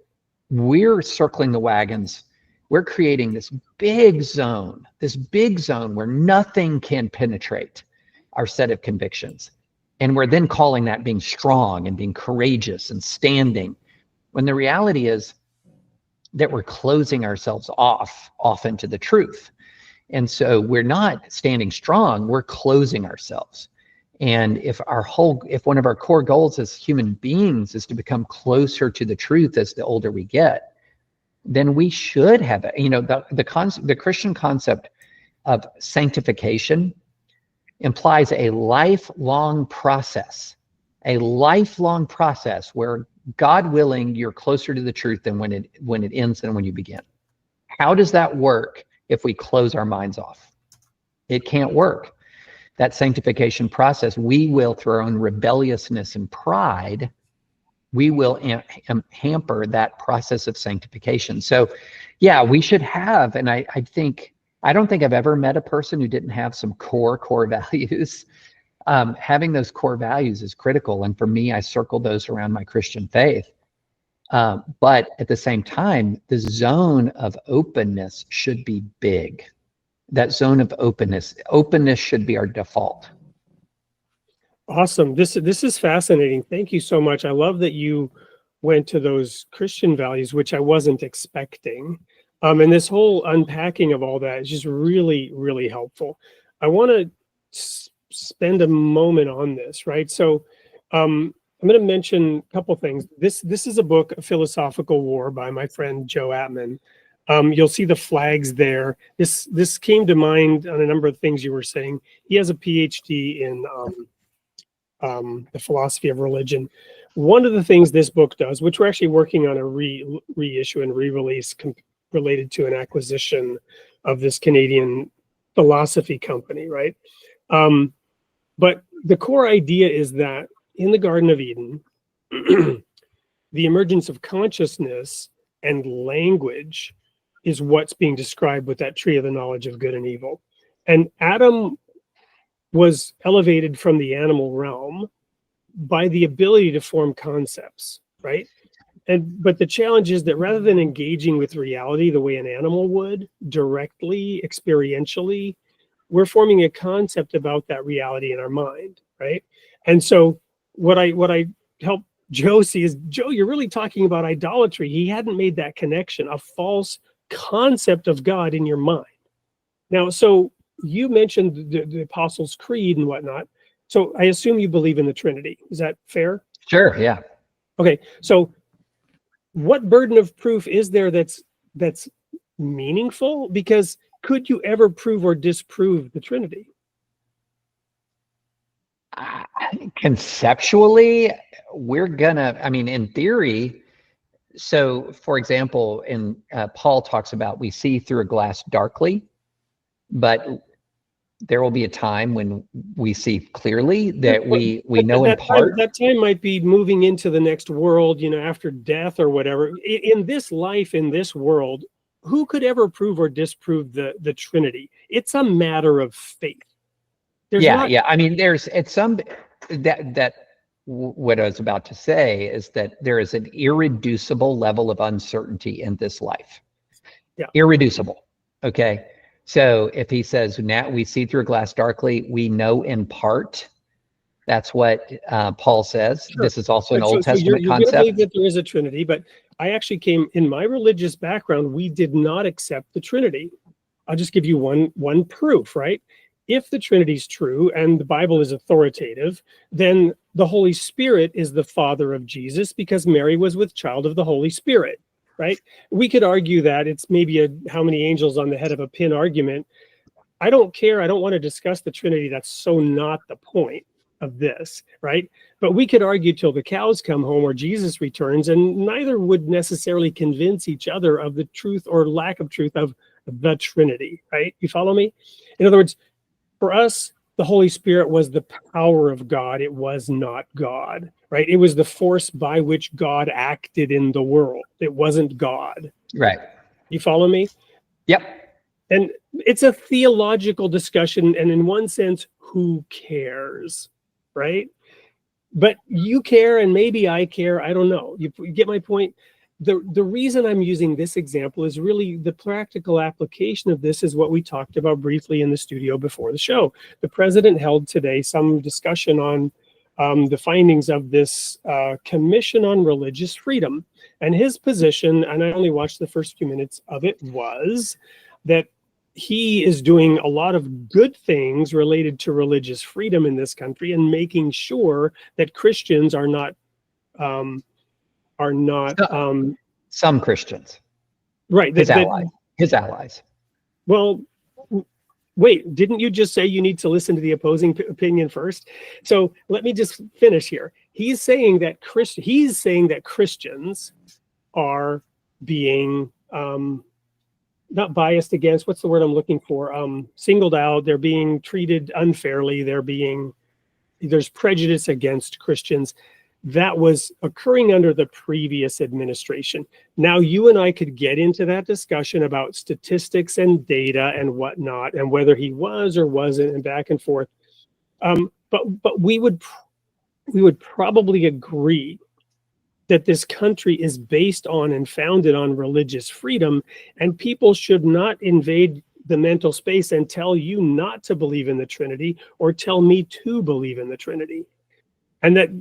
we're circling the wagons. We're creating this big zone where nothing can penetrate our set of convictions. And we're then calling that being strong and being courageous and standing, when the reality is that we're closing ourselves off into the truth. And so we're not standing strong, we're closing ourselves. And if one of our core goals as human beings is to become closer to the truth as the older we get, then we should have, the Christian concept of sanctification implies a lifelong process, where, God willing, you're closer to the truth than when it ends than when you begin. How does that work if we close our minds off? It can't work. That sanctification process, we will, through our own rebelliousness and pride, we will hamper that process of sanctification. So yeah, we should have, and I don't think I've ever met a person who didn't have some core values. Having those core values is critical. And for me, I circle those around my Christian faith. But at the same time, the zone of openness should be big. That zone of openness should be our default. Awesome. This is fascinating. Thank you so much. I love that you went to those Christian values, which I wasn't expecting. And this whole unpacking of all that is just really, really helpful. I want to spend a moment on this, right? So I'm going to mention a couple things. This is a book, A Philosophical War, by my friend Joe Atman. You'll see the flags there. This came to mind on a number of things you were saying. He has a PhD in the philosophy of religion. One of the things this book does, which we're actually working on a reissue and re-release related to an acquisition of this Canadian philosophy company, right? But the core idea is that in the Garden of Eden, the emergence of consciousness and language is what's being described with that tree of the knowledge of good and evil. And Adam was elevated from the animal realm by the ability to form concepts, right? But the challenge is that rather than engaging with reality the way an animal would, directly, experientially, we're forming a concept about that reality in our mind, right? And so what I help Joe see is, Joe, you're really talking about idolatry. He hadn't made that connection, a false concept of God in your mind. Now, so you mentioned the Apostles' Creed and whatnot. So I assume you believe in the Trinity. Is that fair? Sure, yeah. Okay, so what burden of proof is there that's meaningful? Because could you ever prove or disprove the Trinity? Conceptually, in theory. So, for example, Paul talks about, we see through a glass darkly, but there will be a time when we see clearly, that we know in part. That time might be moving into the next world, after death or whatever. In this life, in this world, who could ever prove or disprove the Trinity? It's a matter of faith. There's what I was about to say is that there is an irreducible level of uncertainty in this life. Yeah. Irreducible. Okay. So if he says, now we see through a glass darkly, we know in part. That's what Paul says. Sure. This is also an Old Testament concept. You're going to believe that there is a Trinity, but I actually came, in my religious background, we did not accept the Trinity. I'll just give you one proof, right? If the Trinity is true and the Bible is authoritative, then the Holy Spirit is the Father of Jesus, because Mary was with child of the Holy Spirit, right? We could argue that it's maybe how many angels on the head of a pin argument. I don't care. I don't want to discuss the Trinity. That's so not the point of this, right? But we could argue till the cows come home or Jesus returns, and neither would necessarily convince each other of the truth or lack of truth of the Trinity, right? You follow me? In other words, for us, the Holy Spirit was the power of God. It was not God, right? It was the force by which God acted in the world. It wasn't God. Right. You follow me? Yep. And it's a theological discussion, and in one sense, who cares, right? But you care, and maybe I care. I don't know. You get my point? The reason I'm using this example is really the practical application of this is what we talked about briefly in the studio before the show. The president held today some discussion on the findings of this Commission on Religious Freedom. And his position, and I only watched the first few minutes of it, was that he is doing a lot of good things related to religious freedom in this country and making sure that Christians are not some Christians, right? His allies. Well, Wait, didn't you just say you need to listen to the opposing opinion first? So let me just finish here. He's saying that Christians are being not biased against, what's the word I'm looking for? Singled out. They're being treated unfairly. There's prejudice against Christians. That was occurring under the previous administration. Now, you and I could get into that discussion about statistics and data and whatnot, and whether he was or wasn't, and back and forth. But we would probably agree that this country is based on and founded on religious freedom, and people should not invade the mental space and tell you not to believe in the Trinity or tell me to believe in the Trinity. And that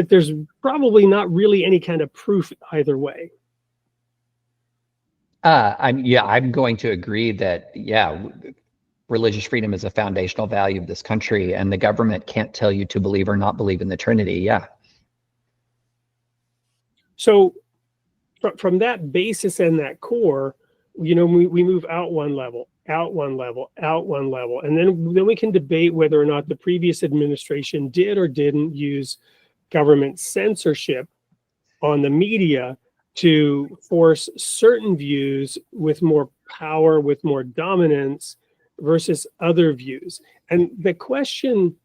there's probably not really any kind of proof either way. I'm going to agree that, religious freedom is a foundational value of this country, and the government can't tell you to believe or not believe in the Trinity. Yeah. So from that basis and that core, we move out one level, out one level, out one level. And then we can debate whether or not the previous administration did or didn't use government censorship on the media to force certain views with more power, with more dominance versus other views. And the question,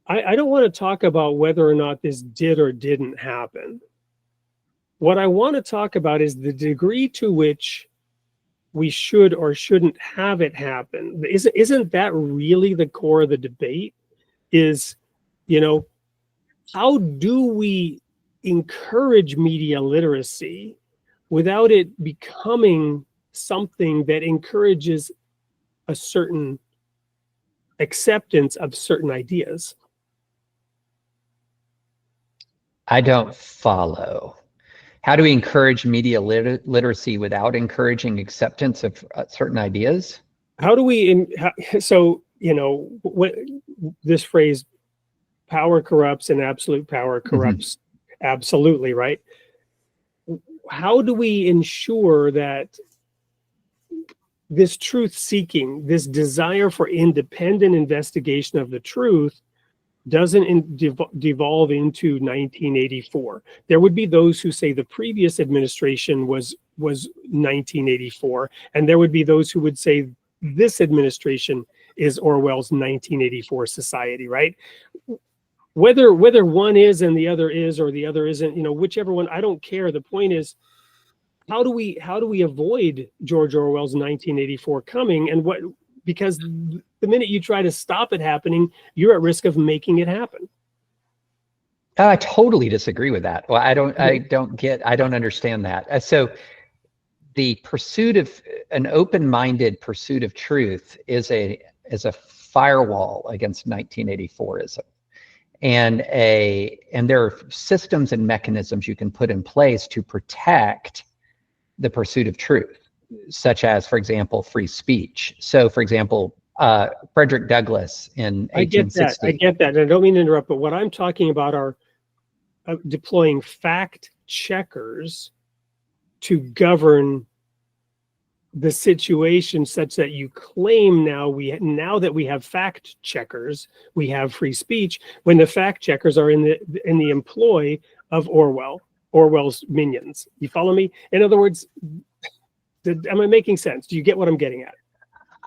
I don't want to talk about whether or not this did or didn't happen. What I want to talk about is the degree to which we should or shouldn't have it happen. Isn't that really the core of the debate? Is, how do we encourage media literacy without it becoming something that encourages a certain acceptance of certain ideas? I don't follow. How do we encourage media literacy without encouraging acceptance of certain ideas? How do we, what this phrase, power corrupts and absolute power corrupts absolutely, right? How do we ensure that this truth seeking, this desire for independent investigation of the truth doesn't devolve into 1984? There would be those who say the previous administration was 1984, and there would be those who would say this administration is Orwell's 1984 society, right? Whether one is and the other is, or the other isn't, whichever one, I don't care. The point is, how do we avoid George Orwell's 1984 coming? And because the minute you try to stop it happening, you're at risk of making it happen. I totally disagree with that. Well, I don't understand that. So the pursuit of an open-minded pursuit of truth is a firewall against 1984ism. And there are systems and mechanisms you can put in place to protect the pursuit of truth, such as, for example, free speech. So, for example, Frederick Douglass in 1860. I get that. And I don't mean to interrupt, but what I'm talking about are deploying fact checkers to govern the situation such that you claim now that we have fact checkers, we have free speech, when the fact checkers are in the employ of Orwell's minions. You follow me? In other words, am I making sense? Do you get what I'm getting at?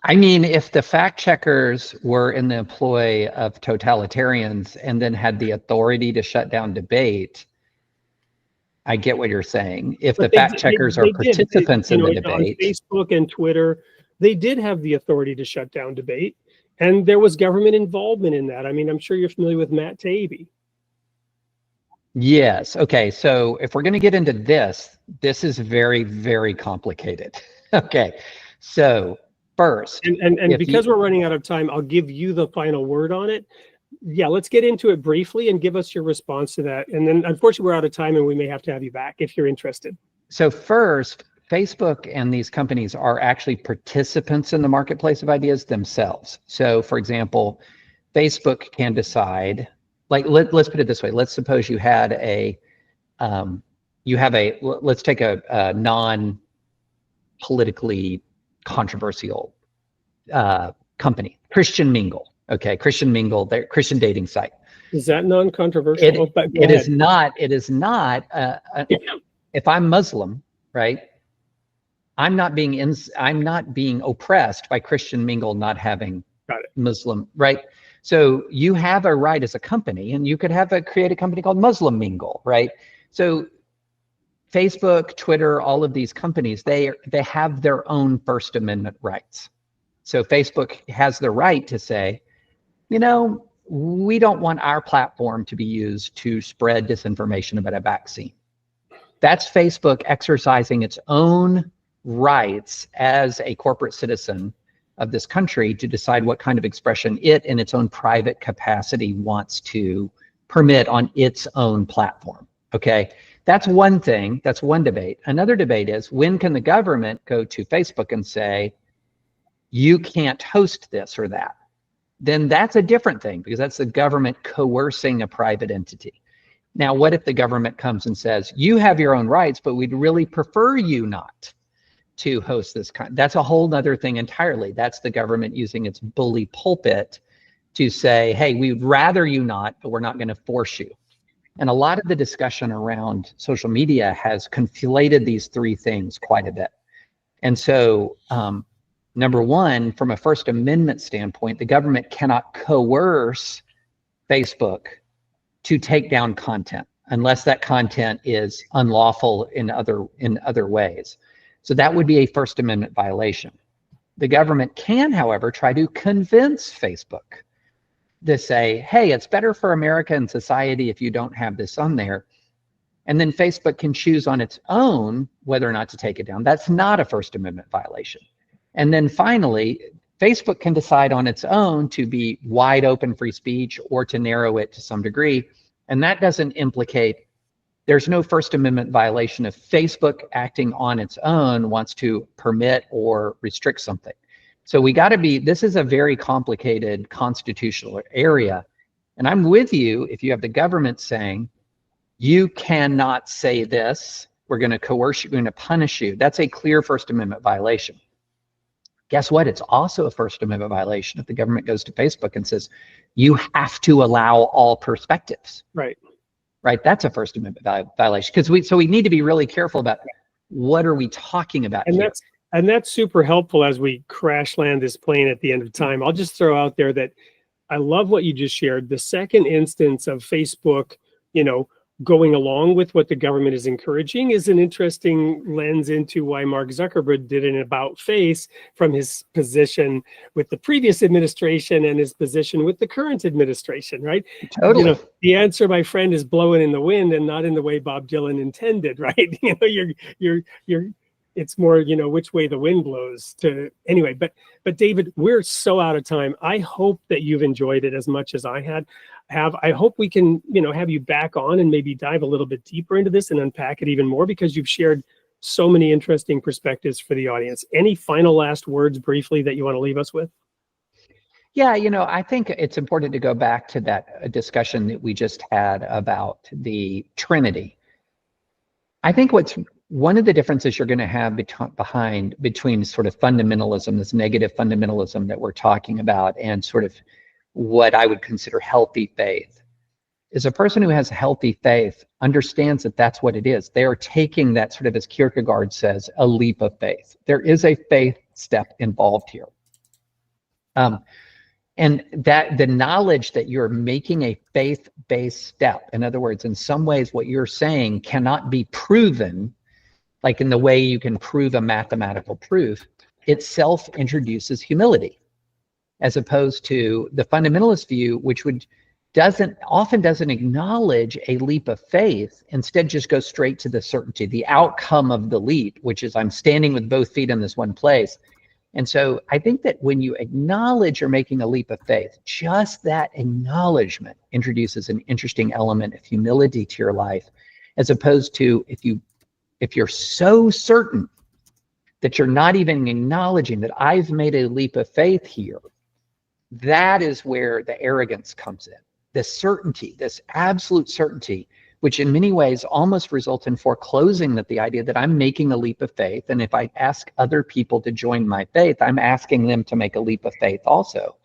I mean, if the fact checkers were in the employ of totalitarians and then had the authority to shut down debate, I get what you're saying. If the fact checkers are participants in the debate. On Facebook and Twitter, they did have the authority to shut down debate. And there was government involvement in that. I mean, I'm sure you're familiar with Matt Taibbi. Yes. Okay. So if we're going to get into this is very, very complicated. Okay. So first. And because we're running out of time, I'll give you the final word on it. Yeah, let's get into it briefly and give us your response to that. And then unfortunately, we're out of time and we may have to have you back if you're interested. So first, Facebook and these companies are actually participants in the marketplace of ideas themselves. So for example, Facebook can decide, like, let's put it this way. Let's suppose you had let's take a non-politically controversial company, Christian Mingle. Okay, Christian Mingle, their Christian dating site. Is that non-controversial? It is not. It is not. If I'm Muslim, right? I'm not being oppressed by Christian Mingle not having Muslim, right? So you have a right as a company, and you could create a company called Muslim Mingle, right? So Facebook, Twitter, all of these companies, they have their own First Amendment rights. So Facebook has the right to say, you know, we don't want our platform to be used to spread disinformation about a vaccine. That's Facebook exercising its own rights as a corporate citizen of this country to decide what kind of expression it in its own private capacity wants to permit on its own platform. Okay, that's one thing, that's one debate. Another debate is, when can the government go to Facebook and say, you can't host this or that? Then that's a different thing, because that's the government coercing a private entity. Now, what if the government comes and says, you have your own rights, but we'd really prefer you not to host this that's a whole nother thing entirely. That's the government using its bully pulpit to say, hey, we'd rather you not, but we're not going to force you. And a lot of the discussion around social media has conflated these three things quite a bit. And so, number one, from a First Amendment standpoint, the government cannot coerce Facebook to take down content unless that content is unlawful in other ways. So that would be a First Amendment violation. The government can, however, try to convince Facebook to say, hey, it's better for America and society if you don't have this on there. And then Facebook can choose on its own whether or not to take it down. That's not a First Amendment violation. And then finally, Facebook can decide on its own to be wide open free speech or to narrow it to some degree. And that doesn't implicate, there's no First Amendment violation if Facebook acting on its own wants to permit or restrict something. So we got to be, this is a very complicated constitutional area. And I'm with you if you have the government saying, you cannot say this, we're going to coerce you, we're going to punish you. That's a clear First Amendment violation. Guess what? It's also a First Amendment violation if the government goes to Facebook and says, you have to allow all perspectives. Right. Right. That's a First Amendment violation. So we need to be really careful about what are we talking about here. That's super helpful as we crash land this plane at the end of time. I'll just throw out there that I love what you just shared. The second instance of Facebook, going along with what the government is encouraging is an interesting lens into why Mark Zuckerberg did an about face from his position with the previous administration and his position with the current administration, right? Totally. The answer, my friend, is blowing in the wind and not in the way Bob Dylan intended, right? It's more, which way the wind blows anyway. But David, we're so out of time. I hope that you've enjoyed it as much as I have. I hope we can, have you back on and maybe dive a little bit deeper into this and unpack it even more, because you've shared so many interesting perspectives for the audience. Any final last words briefly that you want to leave us with? Yeah, I think it's important to go back to that discussion that we just had about the Trinity. I think one of the differences you're going to have between sort of fundamentalism, this negative fundamentalism that we're talking about, and sort of what I would consider healthy faith, is a person who has healthy faith understands that that's what it is. They are taking that sort of, as Kierkegaard says, a leap of faith. There is a faith step involved here. And that the knowledge that you're making a faith-based step, in other words, in some ways what you're saying cannot be proven, like in the way you can prove a mathematical proof, itself introduces humility, as opposed to the fundamentalist view, which often doesn't acknowledge a leap of faith, instead just goes straight to the certainty, the outcome of the leap, which is I'm standing with both feet in this one place. And so I think that when you acknowledge you're making a leap of faith, just that acknowledgement introduces an interesting element of humility to your life, as opposed to if you're so certain that you're not even acknowledging that I've made a leap of faith here, that is where the arrogance comes in. The certainty, this absolute certainty, which in many ways almost results in foreclosing the idea that I'm making a leap of faith. And if I ask other people to join my faith, I'm asking them to make a leap of faith also.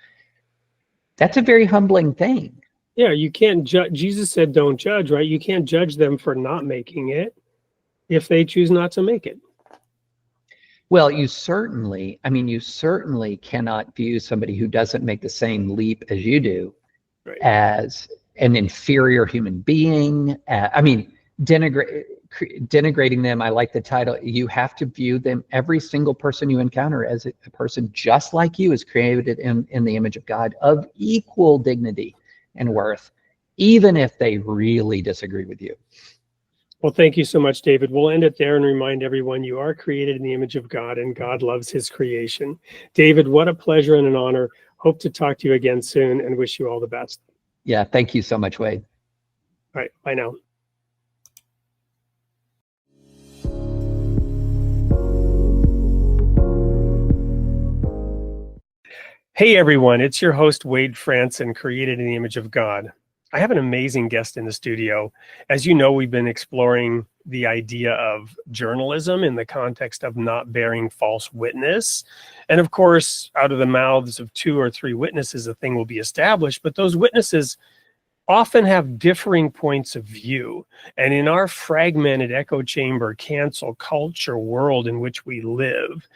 That's a very humbling thing. Yeah, you can't judge. Jesus said, don't judge, right? You can't judge them for not making it if they choose not to make it. Well, you certainly cannot view somebody who doesn't make the same leap as you do as an inferior human being. Denigrating them. I like the title. You have to view them, every single person you encounter, as a person just like you, is created in the image of God, of equal dignity and worth, even if they really disagree with you. Well, thank you so much, David. We'll end it there and remind everyone you are created in the image of God and God loves his creation. David, what a pleasure and an honor. Hope to talk to you again soon and wish you all the best. Yeah, thank you so much, Wade. All right, bye now. Hey everyone, it's your host Wade Franson, created in the image of God. I have an amazing guest in the studio. As you know, we've been exploring the idea of journalism in the context of not bearing false witness. And of course, out of the mouths of 2 or 3 witnesses, a thing will be established, but those witnesses often have differing points of view. And in our fragmented echo chamber, cancel culture world in which we live,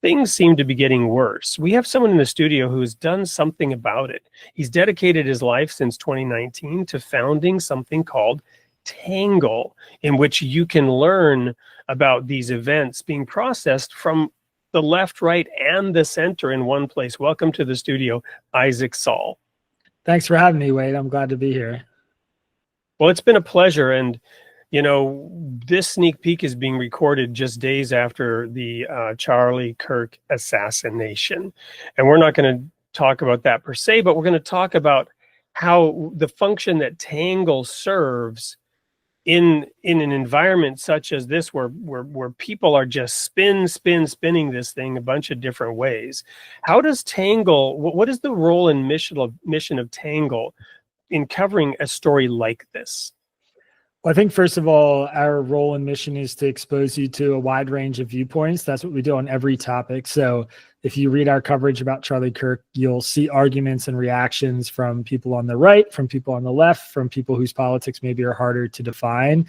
things seem to be getting worse. We have someone in the studio who has done something about it. He's dedicated his life since 2019 to founding something called Tangle, in which you can learn about these events being processed from the left, right, and the center in one place. Welcome to the studio, Isaac Saul. Thanks for having me, Wade. I'm glad to be here. Well, it's been a pleasure. And you know, this sneak peek is being recorded just days after the Charlie Kirk assassination. And we're not going to talk about that per se, but we're going to talk about how the function that Tangle serves in an environment such as this, where people are just spinning this thing a bunch of different ways. How does Tangle, what is the role and mission of Tangle in covering a story like this? Well, I think, first of all, our role and mission is to expose you to a wide range of viewpoints. That's what we do on every topic. So if you read our coverage about Charlie Kirk, you'll see arguments and reactions from people on the right, from people on the left, from people whose politics maybe are harder to define.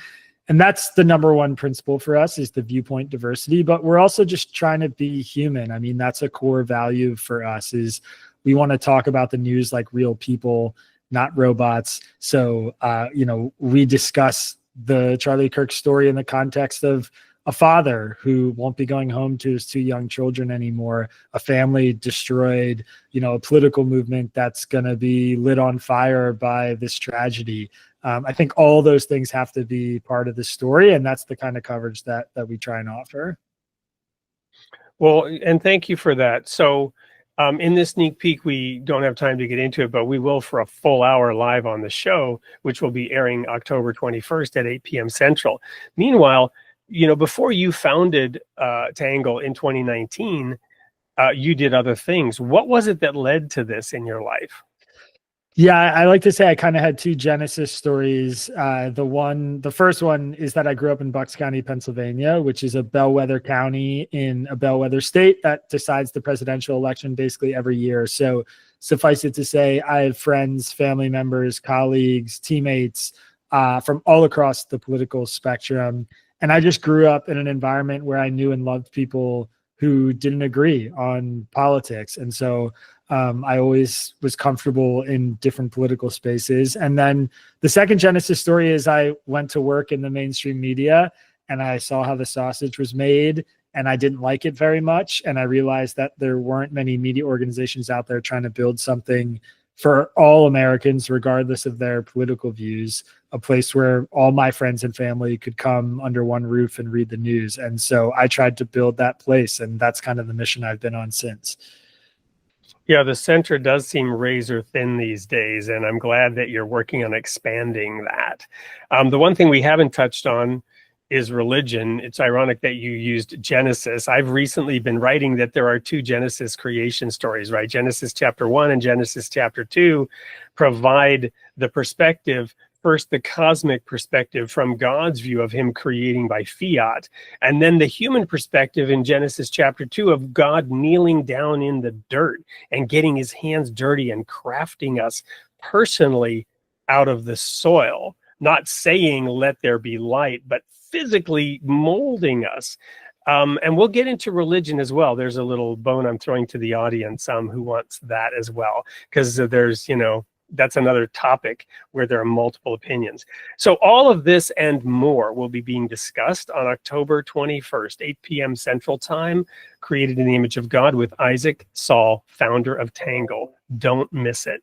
And that's the number one principle for us, is the viewpoint diversity. But we're also just trying to be human. I mean, that's a core value for us, is we want to talk about the news like real people, not robots. So, we discuss the Charlie Kirk story in the context of a father who won't be going home to his 2 young children anymore, a family destroyed, a political movement that's going to be lit on fire by this tragedy. I think all those things have to be part of the story, and that's the kind of coverage that we try and offer. Well, and thank you for that. So, in this sneak peek, we don't have time to get into it, but we will for a full hour live on the show, which will be airing October 21st at 8 p.m. Central. Meanwhile, before you founded Tangle in 2019, you did other things. What was it that led to this in your life? Yeah, I like to say I kind of had 2 Genesis stories. The first one is that I grew up in Bucks County, Pennsylvania, which is a bellwether county in a bellwether state that decides the presidential election basically every year. So suffice it to say, I have friends, family members, colleagues, teammates from all across the political spectrum. And I just grew up in an environment where I knew and loved people who didn't agree on politics. And so I always was comfortable in different political spaces. And then the second Genesis story is I went to work in the mainstream media and I saw how the sausage was made and I didn't like it very much. And I realized that there weren't many media organizations out there trying to build something for all Americans, regardless of their political views, a place where all my friends and family could come under one roof and read the news. And so I tried to build that place, and that's kind of the mission I've been on since. Yeah, the center does seem razor thin these days, and I'm glad that you're working on expanding that. The one thing we haven't touched on is religion. It's ironic that you used Genesis. I've recently been writing that there are 2 Genesis creation stories, right? Genesis chapter 1 and Genesis chapter 2 provide the perspective First, the cosmic perspective from God's view of him creating by fiat, and then the human perspective in Genesis chapter 2 of God kneeling down in the dirt and getting his hands dirty and crafting us personally out of the soil, not saying let there be light, but physically molding us. And we'll get into religion as well. There's a little bone I'm throwing to the audience who wants that as well, because there's, that's another topic where there are multiple opinions. So all of this and more will be being discussed on October 21st, 8 p.m. Central Time, Created in the Image of God with Isaac Saul, founder of Tangle. Don't miss it.